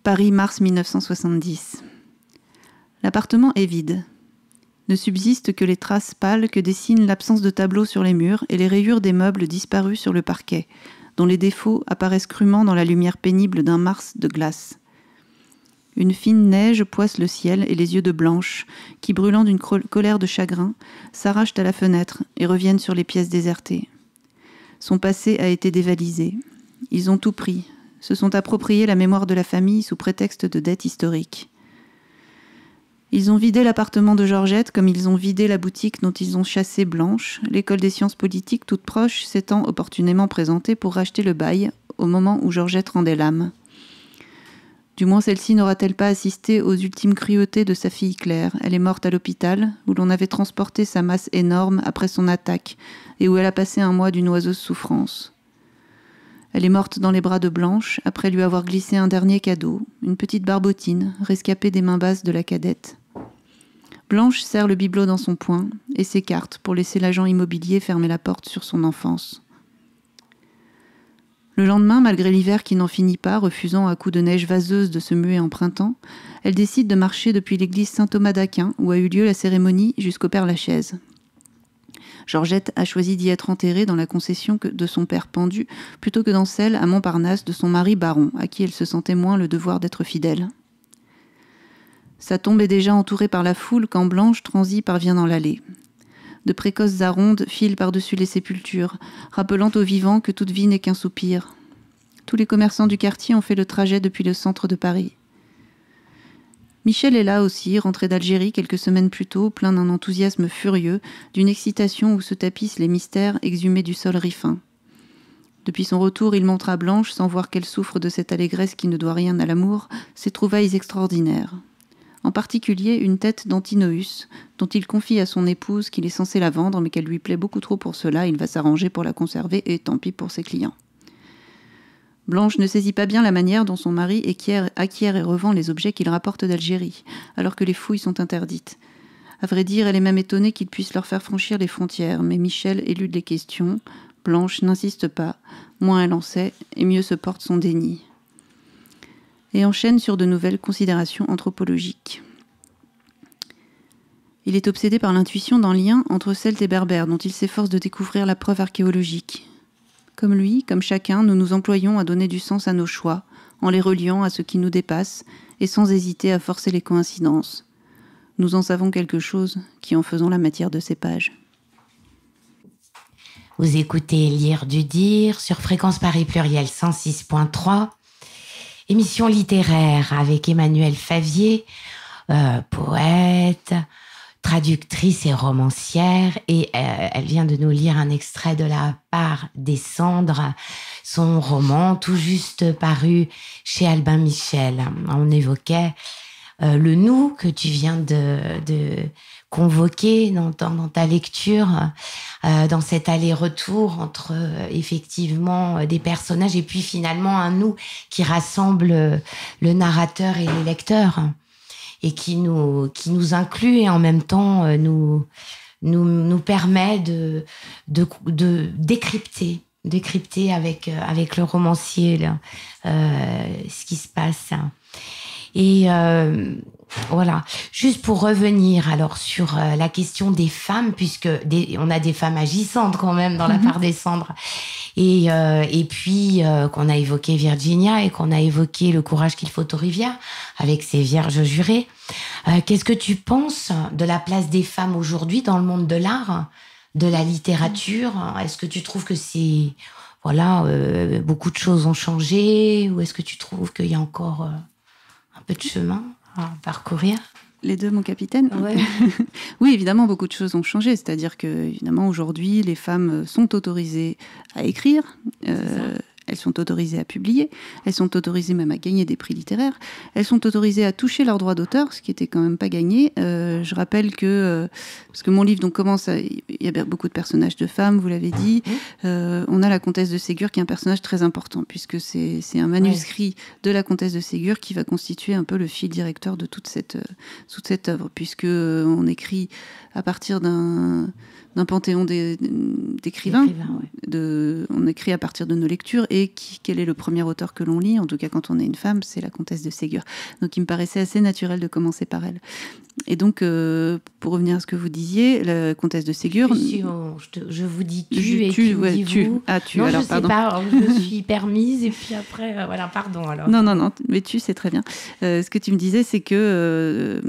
Paris, mars 1970. L'appartement est vide. Ne subsistent que les traces pâles que dessine l'absence de tableaux sur les murs et les rayures des meubles disparus sur le parquet, dont les défauts apparaissent crûment dans la lumière pénible d'un mars de glace. Une fine neige poisse le ciel et les yeux de Blanche, qui, brûlant d'une colère de chagrin, s'arrachent à la fenêtre et reviennent sur les pièces désertées. Son passé a été dévalisé. Ils ont tout pris, se sont appropriés la mémoire de la famille sous prétexte de dettes historiques. Ils ont vidé l'appartement de Georgette comme ils ont vidé la boutique dont ils ont chassé Blanche, l'école des sciences politiques toute proche s'étant opportunément présentée pour racheter le bail au moment où Georgette rendait l'âme. Du moins celle-ci n'aura-t-elle pas assisté aux ultimes cruautés de sa fille Claire. Elle est morte à l'hôpital, où l'on avait transporté sa masse énorme après son attaque, et où elle a passé un mois d'une oiseuse souffrance. Elle est morte dans les bras de Blanche, après lui avoir glissé un dernier cadeau, une petite barbotine, rescapée des mains basses de la cadette. Blanche serre le bibelot dans son poing, et s'écarte pour laisser l'agent immobilier fermer la porte sur son enfance. Le lendemain, malgré l'hiver qui n'en finit pas, refusant à coups de neige vaseuse de se muer en printemps, elle décide de marcher depuis l'église Saint-Thomas d'Aquin, où a eu lieu la cérémonie, jusqu'au Père-Lachaise. Georgette a choisi d'y être enterrée dans la concession de son père pendu, plutôt que dans celle à Montparnasse de son mari baron, à qui elle se sentait moins le devoir d'être fidèle. Sa tombe est déjà entourée par la foule quand Blanche transit parvient dans l'allée. De précoces arondes filent par-dessus les sépultures, rappelant aux vivants que toute vie n'est qu'un soupir. Tous les commerçants du quartier ont fait le trajet depuis le centre de Paris. Michel est là aussi, rentré d'Algérie quelques semaines plus tôt, plein d'un enthousiasme furieux, d'une excitation où se tapissent les mystères exhumés du sol rifin. Depuis son retour, il montre à Blanche, sans voir qu'elle souffre de cette allégresse qui ne doit rien à l'amour, ses trouvailles extraordinaires. En particulier une tête d'Antinoüs, dont il confie à son épouse qu'il est censé la vendre, mais qu'elle lui plaît beaucoup trop pour cela, il va s'arranger pour la conserver, et tant pis pour ses clients. Blanche ne saisit pas bien la manière dont son mari acquiert et revend les objets qu'il rapporte d'Algérie, alors que les fouilles sont interdites. À vrai dire, elle est même étonnée qu'il puisse leur faire franchir les frontières, mais Michel élude les questions. Blanche n'insiste pas, moins elle en sait, et mieux se porte son déni. Et enchaîne sur de nouvelles considérations anthropologiques. Il est obsédé par l'intuition d'un lien entre Celtes et Berbères, dont il s'efforce de découvrir la preuve archéologique. Comme lui, comme chacun, nous nous employons à donner du sens à nos choix, en les reliant à ce qui nous dépasse, et sans hésiter à forcer les coïncidences. Nous en savons quelque chose, qui en faisons la matière de ces pages. Vous écoutez Lire du Dire sur Fréquence Paris Pluriel 106.3, émission littéraire avec Emmanuelle Favier, poète, traductrice et romancière, et elle vient de nous lire un extrait de La part des cendres, son roman tout juste paru chez Albin Michel. On évoquait le nous que tu viens de convoquer dans ta lecture, dans cet aller-retour entre effectivement des personnages et puis finalement un nous qui rassemble le narrateur et les lecteurs et qui nous inclut et en même temps nous permet de décrypter avec le romancier ce qui se passe. Et voilà. Juste pour revenir alors sur la question des femmes, puisque on a des femmes agissantes quand même dans la part des cendres. Et puis qu'on a évoqué Virginia et qu'on a évoqué le courage qu'il faut aux rivières avec ses vierges jurées. Qu'est-ce que tu penses de la place des femmes aujourd'hui dans le monde de l'art, de la littérature? Est-ce que tu trouves que c'est... Voilà, beaucoup de choses ont changé, ou est-ce que tu trouves qu'il y a encore un peu de chemin à parcourir? Les deux, mon capitaine. Ouais. Oui, évidemment, beaucoup de choses ont changé. C'est-à-dire que, évidemment, aujourd'hui, les femmes sont autorisées à écrire. Elles sont autorisées à publier, elles sont autorisées même à gagner des prix littéraires, elles sont autorisées à toucher leurs droits d'auteur, ce qui était quand même pas gagné. Je rappelle que, parce que mon livre donc commence, il y a beaucoup de personnages de femmes, vous l'avez dit, on a la comtesse de Ségur qui est un personnage très important, puisque c'est un manuscrit de la comtesse de Ségur qui va constituer un peu le fil directeur de toute cette œuvre, puisque on écrit à partir d'un panthéon d'écrivains. On écrit à partir de nos lectures, et quel est le premier auteur que l'on lit, en tout cas quand on est une femme, c'est la comtesse de Ségur. Donc il me paraissait assez naturel de commencer par elle. Et donc, pour revenir à ce que vous disiez, la comtesse de Ségur... Je vous dis tu, et tu me dis vous. Ah, tu, non, alors, je pardon. sais pas, je me suis permise, et puis après, voilà, pardon. Alors. Non, mais tu, c'est très bien. Ce que tu me disais, c'est que...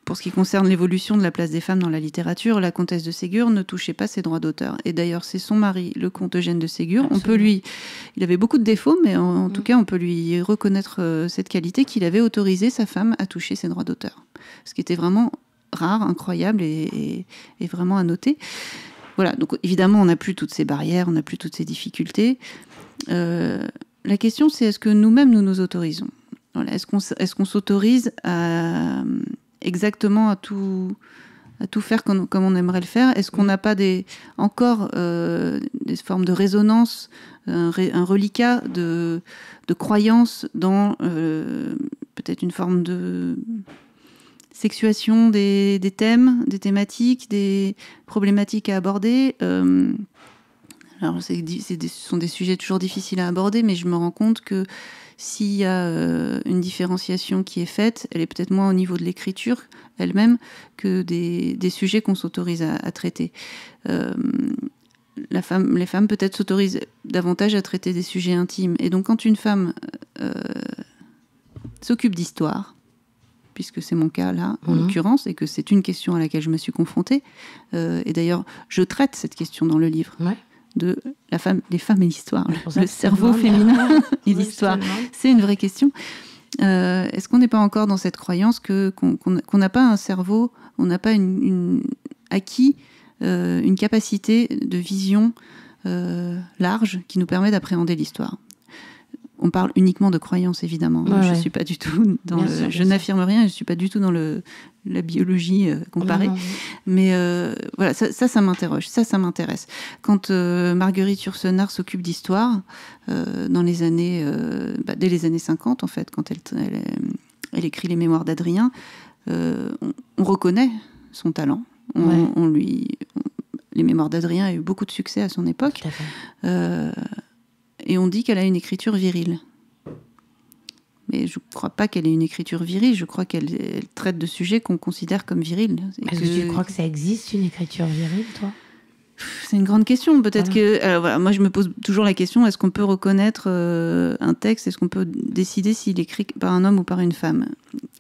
pour ce qui concerne l'évolution de la place des femmes dans la littérature, la comtesse de Ségur ne touchait pas ses droits d'auteur. Et d'ailleurs, c'est son mari, le comte Eugène de Ségur. Il avait beaucoup de défauts, mais en tout cas, on peut lui reconnaître cette qualité, qu'il avait autorisé sa femme à toucher ses droits d'auteur. Ce qui était vraiment rare, incroyable et vraiment à noter. Voilà, donc évidemment, on n'a plus toutes ces barrières, on n'a plus toutes ces difficultés. La question, c'est est-ce que nous-mêmes, nous nous autorisons ? Voilà, est-ce qu'on s'autorise exactement à tout faire comme on aimerait le faire? Est-ce qu'on n'a pas encore des formes de résonance, un reliquat de croyance dans peut-être une forme de sexuation des thèmes, des thématiques, des problématiques à aborder? Alors, ce sont des sujets toujours difficiles à aborder, mais je me rends compte que s'il y a une différenciation qui est faite, elle est peut-être moins au niveau de l'écriture elle-même que des sujets qu'on s'autorise à traiter. Les femmes peut-être s'autorisent davantage à traiter des sujets intimes. Et donc quand une femme s'occupe d'histoire, puisque c'est mon cas là, en l'occurrence, et que c'est une question à laquelle je me suis confrontée, et d'ailleurs je traite cette question dans le livre. Ouais. De les femmes et l'histoire, le cerveau féminin et l'histoire. C'est une vraie question. Est-ce qu'on n'est pas encore dans cette croyance qu'on n'a pas un cerveau, on n'a pas acquis une capacité de vision large qui nous permet d'appréhender l'histoire? On parle uniquement de croyance, évidemment. Je suis pas du tout je n'affirme rien. Je suis pas du tout dans la biologie comparée. Non. Mais voilà, ça m'interroge. Ça m'intéresse. Quand Marguerite Yourcenar s'occupe d'histoire dans les années, dès les années 50 en fait, quand elle écrit les Mémoires d'Adrien, on reconnaît son talent. Les Mémoires d'Adrien a eu beaucoup de succès à son époque. Et on dit qu'elle a une écriture virile. Mais je ne crois pas qu'elle ait une écriture virile, je crois qu'elle traite de sujets qu'on considère comme virils. Est-ce que tu crois que ça existe, une écriture virile, toi ? C'est une grande question. Peut-être que... Alors voilà, moi, je me pose toujours la question, est-ce qu'on peut reconnaître un texte? Est-ce qu'on peut décider s'il est écrit par un homme ou par une femme?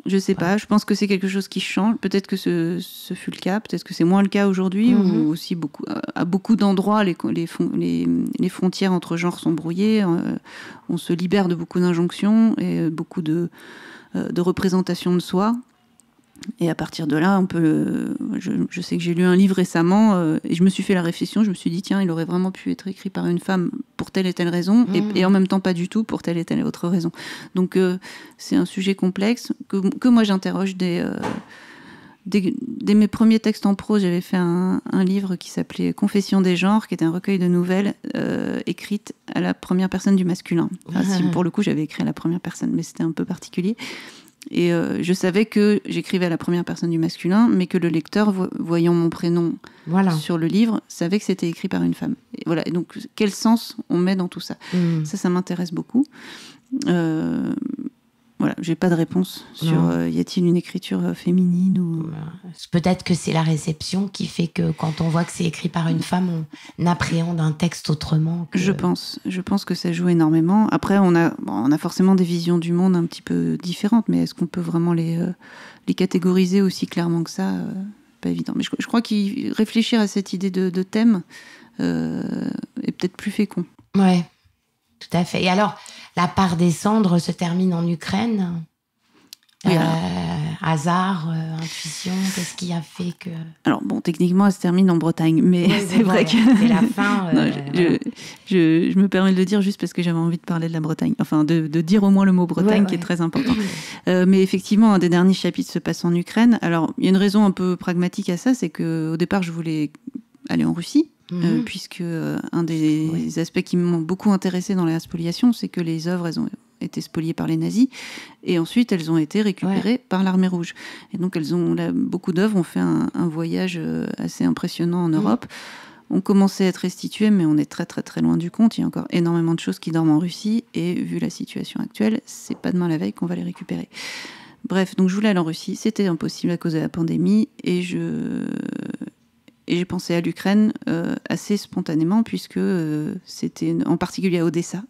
Je ne sais pas. Je pense que c'est quelque chose qui change. Peut-être que ce fut le cas. Peut-être que c'est moins le cas aujourd'hui. Ou aussi, à beaucoup d'endroits, les frontières entre genres sont brouillées. On se libère de beaucoup d'injonctions et beaucoup de représentations de soi. Et à partir de là, je sais que j'ai lu un livre récemment et je me suis fait la réflexion, je me suis dit, tiens, il aurait vraiment pu être écrit par une femme pour telle et telle raison, et en même temps pas du tout pour telle et telle autre raison. Donc c'est un sujet complexe que moi j'interroge dès mes premiers textes en prose. J'avais fait un livre qui s'appelait Confession des genres, qui était un recueil de nouvelles écrites à la première personne du masculin. Enfin, pour le coup, j'avais écrit à la première personne, mais c'était un peu particulier. Et je savais que j'écrivais à la première personne du masculin, mais que le lecteur, voyant mon prénom sur le livre, savait que c'était écrit par une femme. Et voilà. Et donc, quel sens on met dans tout ça? Ça m'intéresse beaucoup. Voilà, j'ai pas de réponse sur y a-t-il une écriture féminine ou... Peut-être que c'est la réception qui fait que quand on voit que c'est écrit par une femme, on appréhende un texte autrement. Je pense que ça joue énormément. Après, on a forcément des visions du monde un petit peu différentes, mais est-ce qu'on peut vraiment les catégoriser aussi clairement que ça? Pas évident. Mais je crois qu'il réfléchir à cette idée de thème est peut-être plus fécond. Ouais, tout à fait. Et alors, la part des cendres se termine en Ukraine. Oui, hasard, intuition, qu'est-ce qui a fait que... Alors bon, techniquement, elle se termine en Bretagne, mais oui, c'est vrai que... C'est la fin. Non, je me permets de le dire juste parce que j'avais envie de parler de la Bretagne. Enfin, de dire au moins le mot Bretagne, qui est très important. Mais effectivement, un des derniers chapitres se passe en Ukraine. Alors, il y a une raison un peu pragmatique à ça, c'est qu'au départ, je voulais aller en Russie. Puisque un des aspects qui m'ont beaucoup intéressé dans la spoliation, c'est que les œuvres, elles ont été spoliées par les nazis, et ensuite elles ont été récupérées par l'Armée rouge. Et donc beaucoup d'œuvres ont fait un voyage assez impressionnant en Europe. On commençait à être restituées, mais on est très très très loin du compte. Il y a encore énormément de choses qui dorment en Russie, et vu la situation actuelle, c'est pas demain la veille qu'on va les récupérer. Bref, donc je voulais aller en Russie, c'était impossible à cause de la pandémie, et j'ai pensé à l'Ukraine assez spontanément, puisque c'était en particulier à Odessa.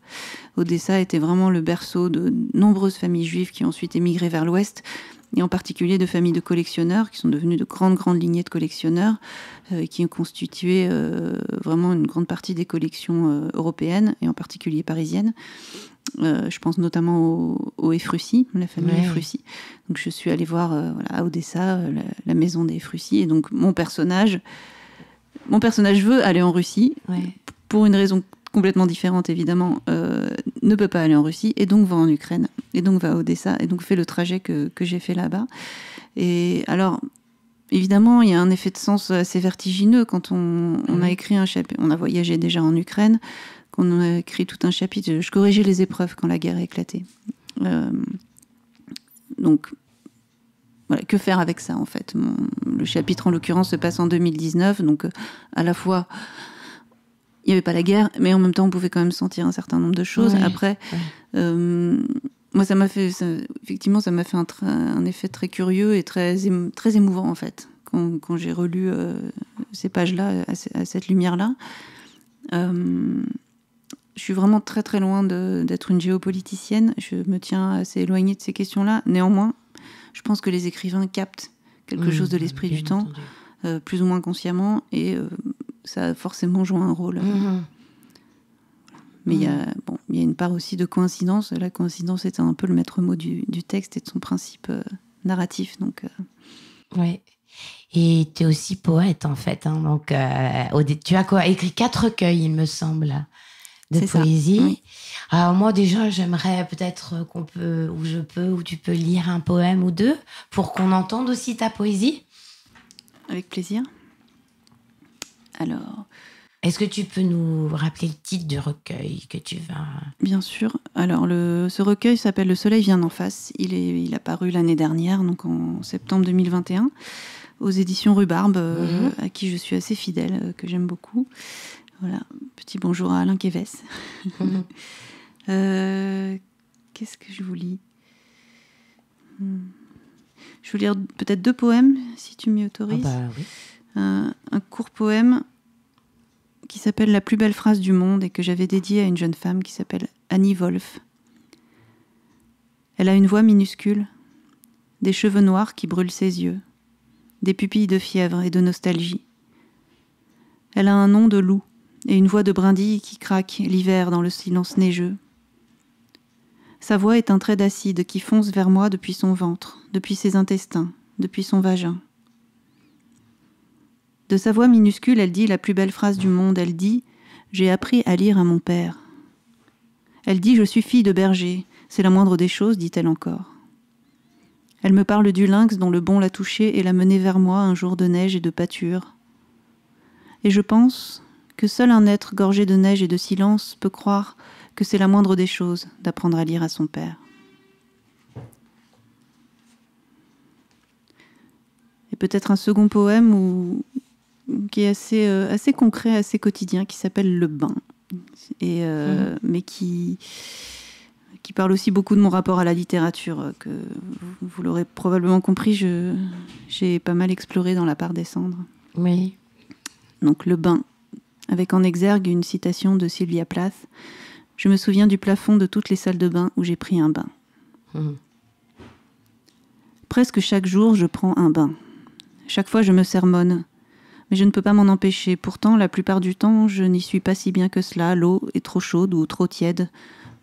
Odessa était vraiment le berceau de nombreuses familles juives qui ont ensuite émigré vers l'Ouest, et en particulier de familles de collectionneurs, qui sont devenues de grandes lignées de collectionneurs, qui ont constitué vraiment une grande partie des collections européennes, et en particulier parisiennes. Je pense notamment au Efrussi, la famille Efrussi. Donc je suis allée voir à Odessa la maison des Efrussi, et donc mon personnage veut aller en Russie pour une raison complètement différente évidemment, ne peut pas aller en Russie et donc va en Ukraine et donc va à Odessa et donc fait le trajet que j'ai fait là-bas. Et alors évidemment il y a un effet de sens assez vertigineux quand on a écrit un chapitre, on a voyagé déjà en Ukraine, qu'on a écrit tout un chapitre. Je corrigeais les épreuves quand la guerre a éclaté. Donc, voilà, que faire avec ça, en fait? Le chapitre, en l'occurrence, se passe en 2019. Donc, à la fois, il n'y avait pas la guerre, mais en même temps, on pouvait quand même sentir un certain nombre de choses. Après, moi, ça m'a fait un effet très curieux et très émouvant, en fait, quand j'ai relu ces pages-là, à cette lumière-là. Je suis vraiment très très loin d'être une géopoliticienne. Je me tiens assez éloignée de ces questions-là. Néanmoins, je pense que les écrivains captent quelque chose de l'esprit du temps, plus ou moins consciemment, et ça a forcément joué un rôle. Mais il y a une part aussi de coïncidence. La coïncidence est un peu le maître mot du texte et de son principe narratif. Donc, ouais. Et tu es aussi poète, en fait. Hein, donc, tu as écrit 4 recueils, il me semble, de poésie. Oui. Alors, moi, déjà, j'aimerais peut-être où tu peux lire un poème ou deux pour qu'on entende aussi ta poésie. Avec plaisir. Alors... Est-ce que tu peux nous rappeler le titre du recueil que tu vas... Bien sûr. Alors, ce recueil s'appelle « Le soleil vient d'en face ». Il a paru l'année dernière, donc en septembre 2021, aux éditions Rhubarbe, à qui je suis assez fidèle, que j'aime beaucoup. Voilà, petit bonjour à Alain Kévès. Qu'est-ce que je vous lis? Je vais lire peut-être 2 poèmes, si tu m'y autorises. Ah bah, oui. Un court poème qui s'appelle « La plus belle phrase du monde » et que j'avais dédié à une jeune femme qui s'appelle Annie Wolf. Elle a une voix minuscule, des cheveux noirs qui brûlent ses yeux, des pupilles de fièvre et de nostalgie. Elle a un nom de loup et une voix de brindille qui craque l'hiver dans le silence neigeux. Sa voix est un trait d'acide qui fonce vers moi depuis son ventre, depuis ses intestins, depuis son vagin. De sa voix minuscule, elle dit la plus belle phrase du monde. Elle dit « J'ai appris à lire à mon père ». Elle dit « Je suis fille de berger, c'est la moindre des choses », dit-elle encore. Elle me parle du lynx dont le bon l'a touché et l'a mené vers moi un jour de neige et de pâture. Et je pense que seul un être gorgé de neige et de silence peut croire que c'est la moindre des choses d'apprendre à lire à son père. Et peut-être un second poème qui est assez concret, assez quotidien, qui s'appelle « Le bain ». Mais qui qui parle aussi beaucoup de mon rapport à la littérature, que vous l'aurez probablement compris, j'ai pas mal exploré dans La part des cendres. Oui. Donc le bain, avec en exergue une citation de Sylvia Plath. « Je me souviens du plafond de toutes les salles de bain où j'ai pris un bain. Presque chaque jour, je prends un bain. Chaque fois, je me sermonne. Mais je ne peux pas m'en empêcher. Pourtant, la plupart du temps, je n'y suis pas si bien que cela. L'eau est trop chaude ou trop tiède.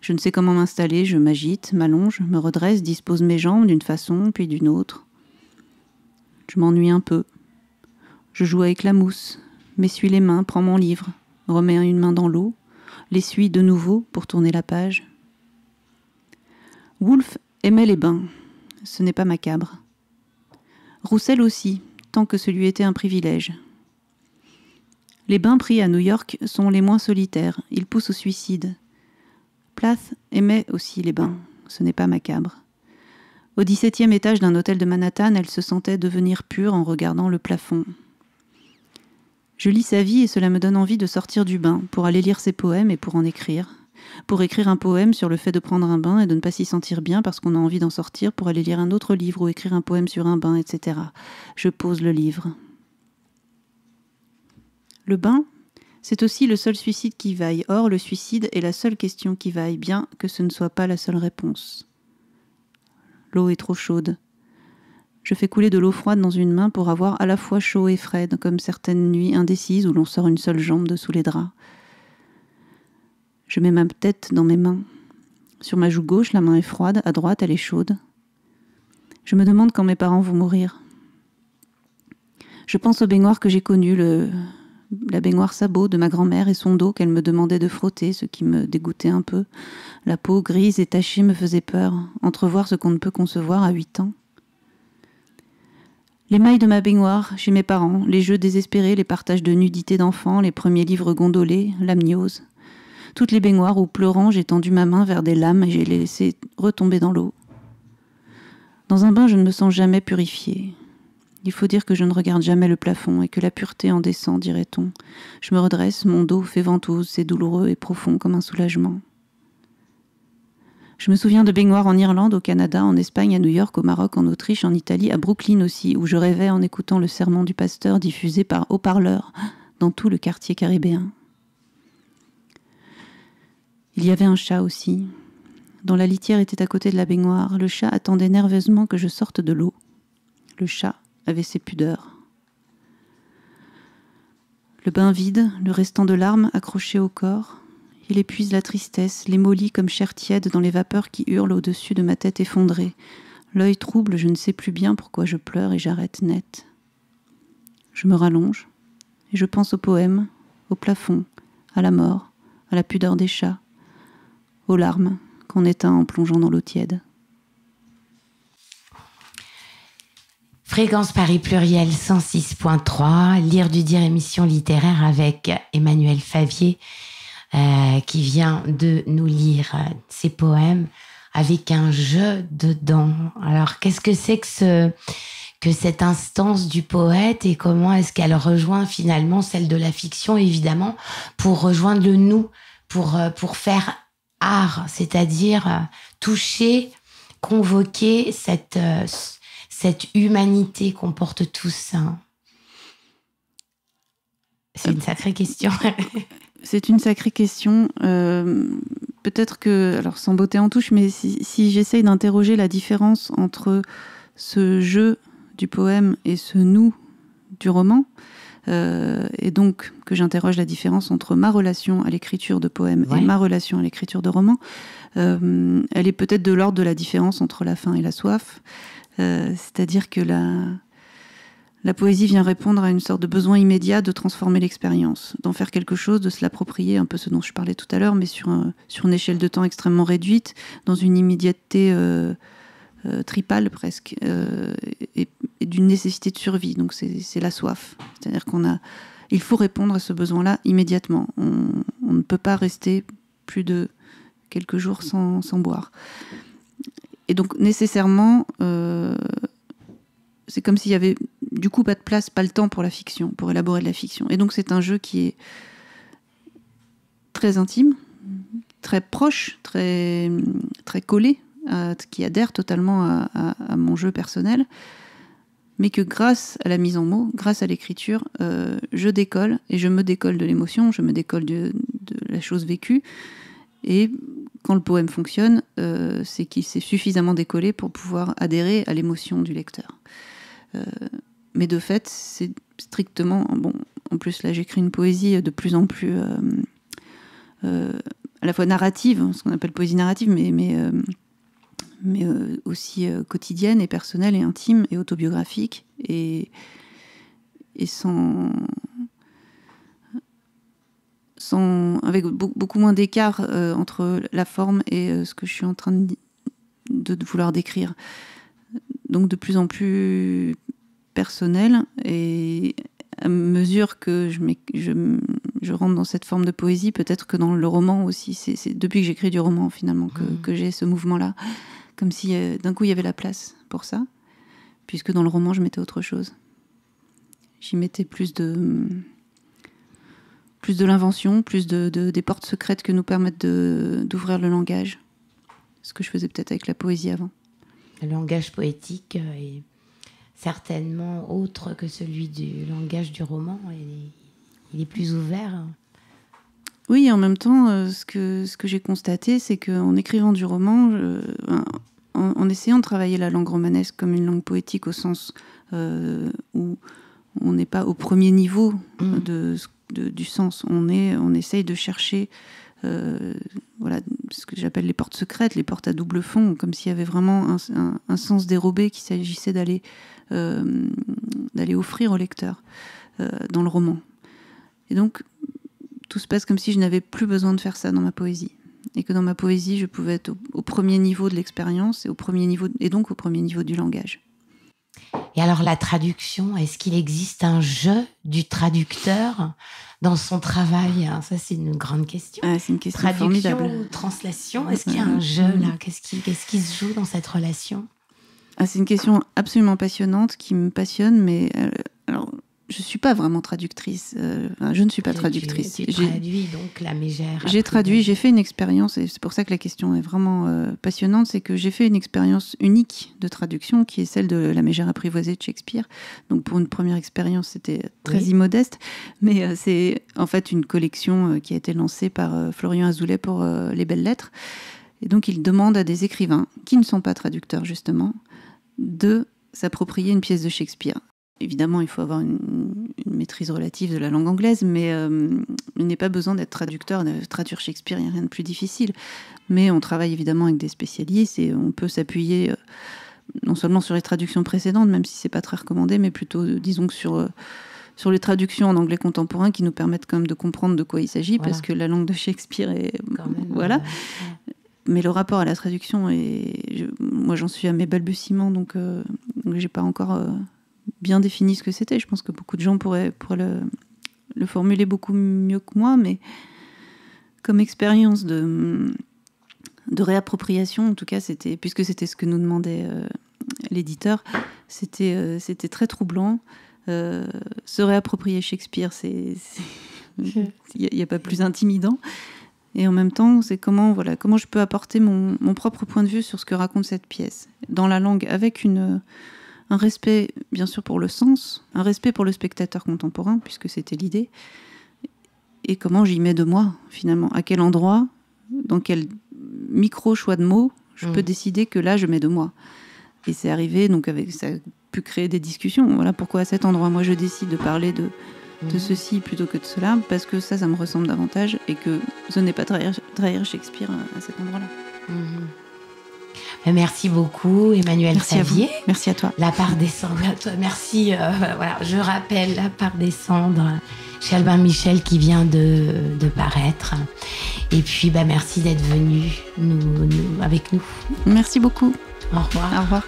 Je ne sais comment m'installer. Je m'agite, m'allonge, me redresse, dispose mes jambes d'une façon, puis d'une autre. Je m'ennuie un peu. Je joue avec la mousse, m'essuie les mains, prends mon livre, remets une main dans l'eau, l'essuie de nouveau pour tourner la page. Woolf aimait les bains. Ce n'est pas macabre. Roussel aussi, tant que ce lui était un privilège. Les bains pris à New York sont les moins solitaires, ils poussent au suicide. Plath aimait aussi les bains, ce n'est pas macabre. Au 17e étage d'un hôtel de Manhattan, elle se sentait devenir pure en regardant le plafond. Je lis sa vie et cela me donne envie de sortir du bain, pour aller lire ses poèmes et pour en écrire. Pour écrire un poème sur le fait de prendre un bain et de ne pas s'y sentir bien parce qu'on a envie d'en sortir, pour aller lire un autre livre ou écrire un poème sur un bain, etc. Je pose le livre. Le bain, c'est aussi le seul suicide qui vaille. Or, le suicide est la seule question qui vaille, bien que ce ne soit pas la seule réponse. L'eau est trop chaude. Je fais couler de l'eau froide dans une main pour avoir à la fois chaud et frais, comme certaines nuits indécises où l'on sort une seule jambe de sous les draps. Je mets ma tête dans mes mains. Sur ma joue gauche, la main est froide, à droite, elle est chaude. Je me demande quand mes parents vont mourir. Je pense au baignoire que j'ai connu, la baignoire sabot de ma grand-mère et son dos qu'elle me demandait de frotter, ce qui me dégoûtait un peu. La peau grise et tachée me faisait peur, entrevoir ce qu'on ne peut concevoir à 8 ans. Les mailles de ma baignoire, chez mes parents, les jeux désespérés, les partages de nudité d'enfants, les premiers livres gondolés, l'amniose. Toutes les baignoires où, pleurant, j'ai tendu ma main vers des lames et j'ai les laissé retomber dans l'eau. Dans un bain, je ne me sens jamais purifiée. Il faut dire que je ne regarde jamais le plafond et que la pureté en descend, dirait-on. Je me redresse, mon dos fait ventouse, c'est douloureux et profond comme un soulagement. Je me souviens de baignoires en Irlande, au Canada, en Espagne, à New York, au Maroc, en Autriche, en Italie, à Brooklyn aussi, où je rêvais en écoutant le sermon du pasteur diffusé par haut-parleur dans tout le quartier caribéen. Il y avait un chat aussi, dont la litière était à côté de la baignoire. Le chat attendait nerveusement que je sorte de l'eau. Le chat avait ses pudeurs. Le bain vide, le restant de larmes accrochées au corps. Il épuise la tristesse, l'émolit comme chair tiède dans les vapeurs qui hurlent au-dessus de ma tête effondrée. L'œil trouble, je ne sais plus bien pourquoi je pleure et j'arrête net. Je me rallonge et je pense au poème, au plafond, à la mort, à la pudeur des chats, aux larmes qu'on éteint en plongeant dans l'eau tiède. Fréquence Paris Pluriel 106.3, Lire du dire, émission littéraire avec Emmanuel Favier qui vient de nous lire ses poèmes avec un jeu dedans. Alors, qu'est-ce que c'est que cette instance du poète et comment est-ce qu'elle rejoint finalement celle de la fiction, évidemment, pour rejoindre le nous, pour faire art, c'est-à-dire toucher, convoquer cette humanité qu'on porte tous. C'est une sacrée question. C'est une sacrée question. Peut-être que, alors sans botter en touche, mais si j'essaye d'interroger la différence entre ce jeu du poème et ce nous du roman, et donc que j'interroge la différence entre ma relation à l'écriture de poème et ma relation à l'écriture de roman, elle est peut-être de l'ordre de la différence entre la faim et la soif. C'est-à-dire que la poésie vient répondre à une sorte de besoin immédiat de transformer l'expérience, d'en faire quelque chose, de se l'approprier, un peu ce dont je parlais tout à l'heure, mais sur une échelle de temps extrêmement réduite, dans une immédiateté tripale presque, et d'une nécessité de survie. Donc c'est la soif. C'est-à-dire il faut répondre à ce besoin-là immédiatement. On ne peut pas rester plus de quelques jours sans boire. Et donc, nécessairement, c'est comme s'il y avait, du coup, pas de place, pas le temps pour la fiction, pour élaborer de la fiction. Et donc, c'est un jeu qui est très intime, très proche, très, très collé, qui adhère totalement à mon jeu personnel, mais que grâce à la mise en mots, grâce à l'écriture, je décolle, et je me décolle de l'émotion, je me décolle de la chose vécue, et quand le poème fonctionne, c'est qu'il s'est suffisamment décollé pour pouvoir adhérer à l'émotion du lecteur. Mais de fait, c'est strictement... Bon, en plus, là, j'écris une poésie de plus en plus... à la fois narrative, ce qu'on appelle poésie narrative, mais aussi quotidienne et personnelle et intime et autobiographique, et avec beaucoup moins d'écart entre la forme et ce que je suis en train de vouloir décrire. Donc de plus en plus personnel, et à mesure que je rentre dans cette forme de poésie, peut-être que dans le roman aussi, c'est depuis que j'écris du roman finalement que j'ai ce mouvement-là, comme si d'un coup il y avait la place pour ça, puisque dans le roman je mettais autre chose. J'y mettais plus de l'invention, plus des portes secrètes que nous permettent d'ouvrir le langage, ce que je faisais peut-être avec la poésie avant. Le langage poétique est certainement autre que celui du langage du roman. Il est plus ouvert. Oui, en même temps, ce que j'ai constaté, c'est qu'en écrivant du roman, en essayant de travailler la langue romanesque comme une langue poétique au sens où on n'est pas au premier niveau du sens, on essaye de chercher voilà, ce que j'appelle les portes secrètes, les portes à double fond, comme s'il y avait vraiment un sens dérobé qu'il s'agissait d'aller offrir au lecteur dans le roman. Et donc, tout se passe comme si je n'avais plus besoin de faire ça dans ma poésie. Et que dans ma poésie, je pouvais être au premier niveau de l'expérience et donc au premier niveau du langage. Et alors la traduction, est-ce qu'il existe un jeu du traducteur dans son travail? Ça, c'est une grande question. C'est une question traduction formidable. ou translation, est-ce qu'il y a un jeu là? Qu'est-ce qui se joue dans cette relation? C'est une question absolument passionnante qui me passionne, mais alors, je ne suis pas vraiment traductrice. Je ne suis pas traductrice. Tu traduis donc la Mégère. J'ai traduit, j'ai fait une expérience, et c'est pour ça que la question est vraiment passionnante, c'est que j'ai fait une expérience unique de traduction, qui est celle de La Mégère apprivoisée de Shakespeare. Donc pour une première expérience, c'était très immodeste, mais c'est en fait une collection qui a été lancée par Florian Azoulay pour Les Belles Lettres. Et donc il demande à des écrivains, qui ne sont pas traducteurs justement, de s'approprier une pièce de Shakespeare. Évidemment, il faut avoir une maîtrise relative de la langue anglaise, mais il n'est pas besoin d'être traducteur. De traduire Shakespeare, il n'y a rien de plus difficile. Mais on travaille évidemment avec des spécialistes et on peut s'appuyer non seulement sur les traductions précédentes, même si ce n'est pas très recommandé, mais plutôt, disons, que sur les traductions en anglais contemporain qui nous permettent quand même de comprendre de quoi il s'agit, parce que la langue de Shakespeare est... Voilà. Mais le rapport à la traduction, moi j'en suis à mes balbutiements, donc je n'ai pas encore... bien défini ce que c'était. Je pense que beaucoup de gens pourraient le formuler beaucoup mieux que moi, mais comme expérience de réappropriation, en tout cas, puisque c'était ce que nous demandait l'éditeur, c'était très troublant. Se réapproprier Shakespeare, il n'y a pas plus intimidant. Et en même temps, c'est comment je peux apporter mon propre point de vue sur ce que raconte cette pièce, dans la langue, avec un respect, bien sûr, pour le sens, un respect pour le spectateur contemporain, puisque c'était l'idée, et comment j'y mets de moi, finalement. À quel endroit, dans quel micro-choix de mots, je peux décider que là, je mets de moi. Et c'est arrivé, donc ça a pu créer des discussions. Voilà pourquoi à cet endroit, moi, je décide de parler de ceci plutôt que de cela, parce que ça me ressemble davantage, et que ce n'est pas trahir Shakespeare à cet endroit-là. Merci beaucoup, Emmanuelle Savier. Merci à toi. La part des cendres, à toi. Merci. Voilà, je rappelle La part des cendres chez Albin Michel qui vient de paraître. Et puis, merci d'être venu avec nous. Merci beaucoup. Au revoir. Au revoir.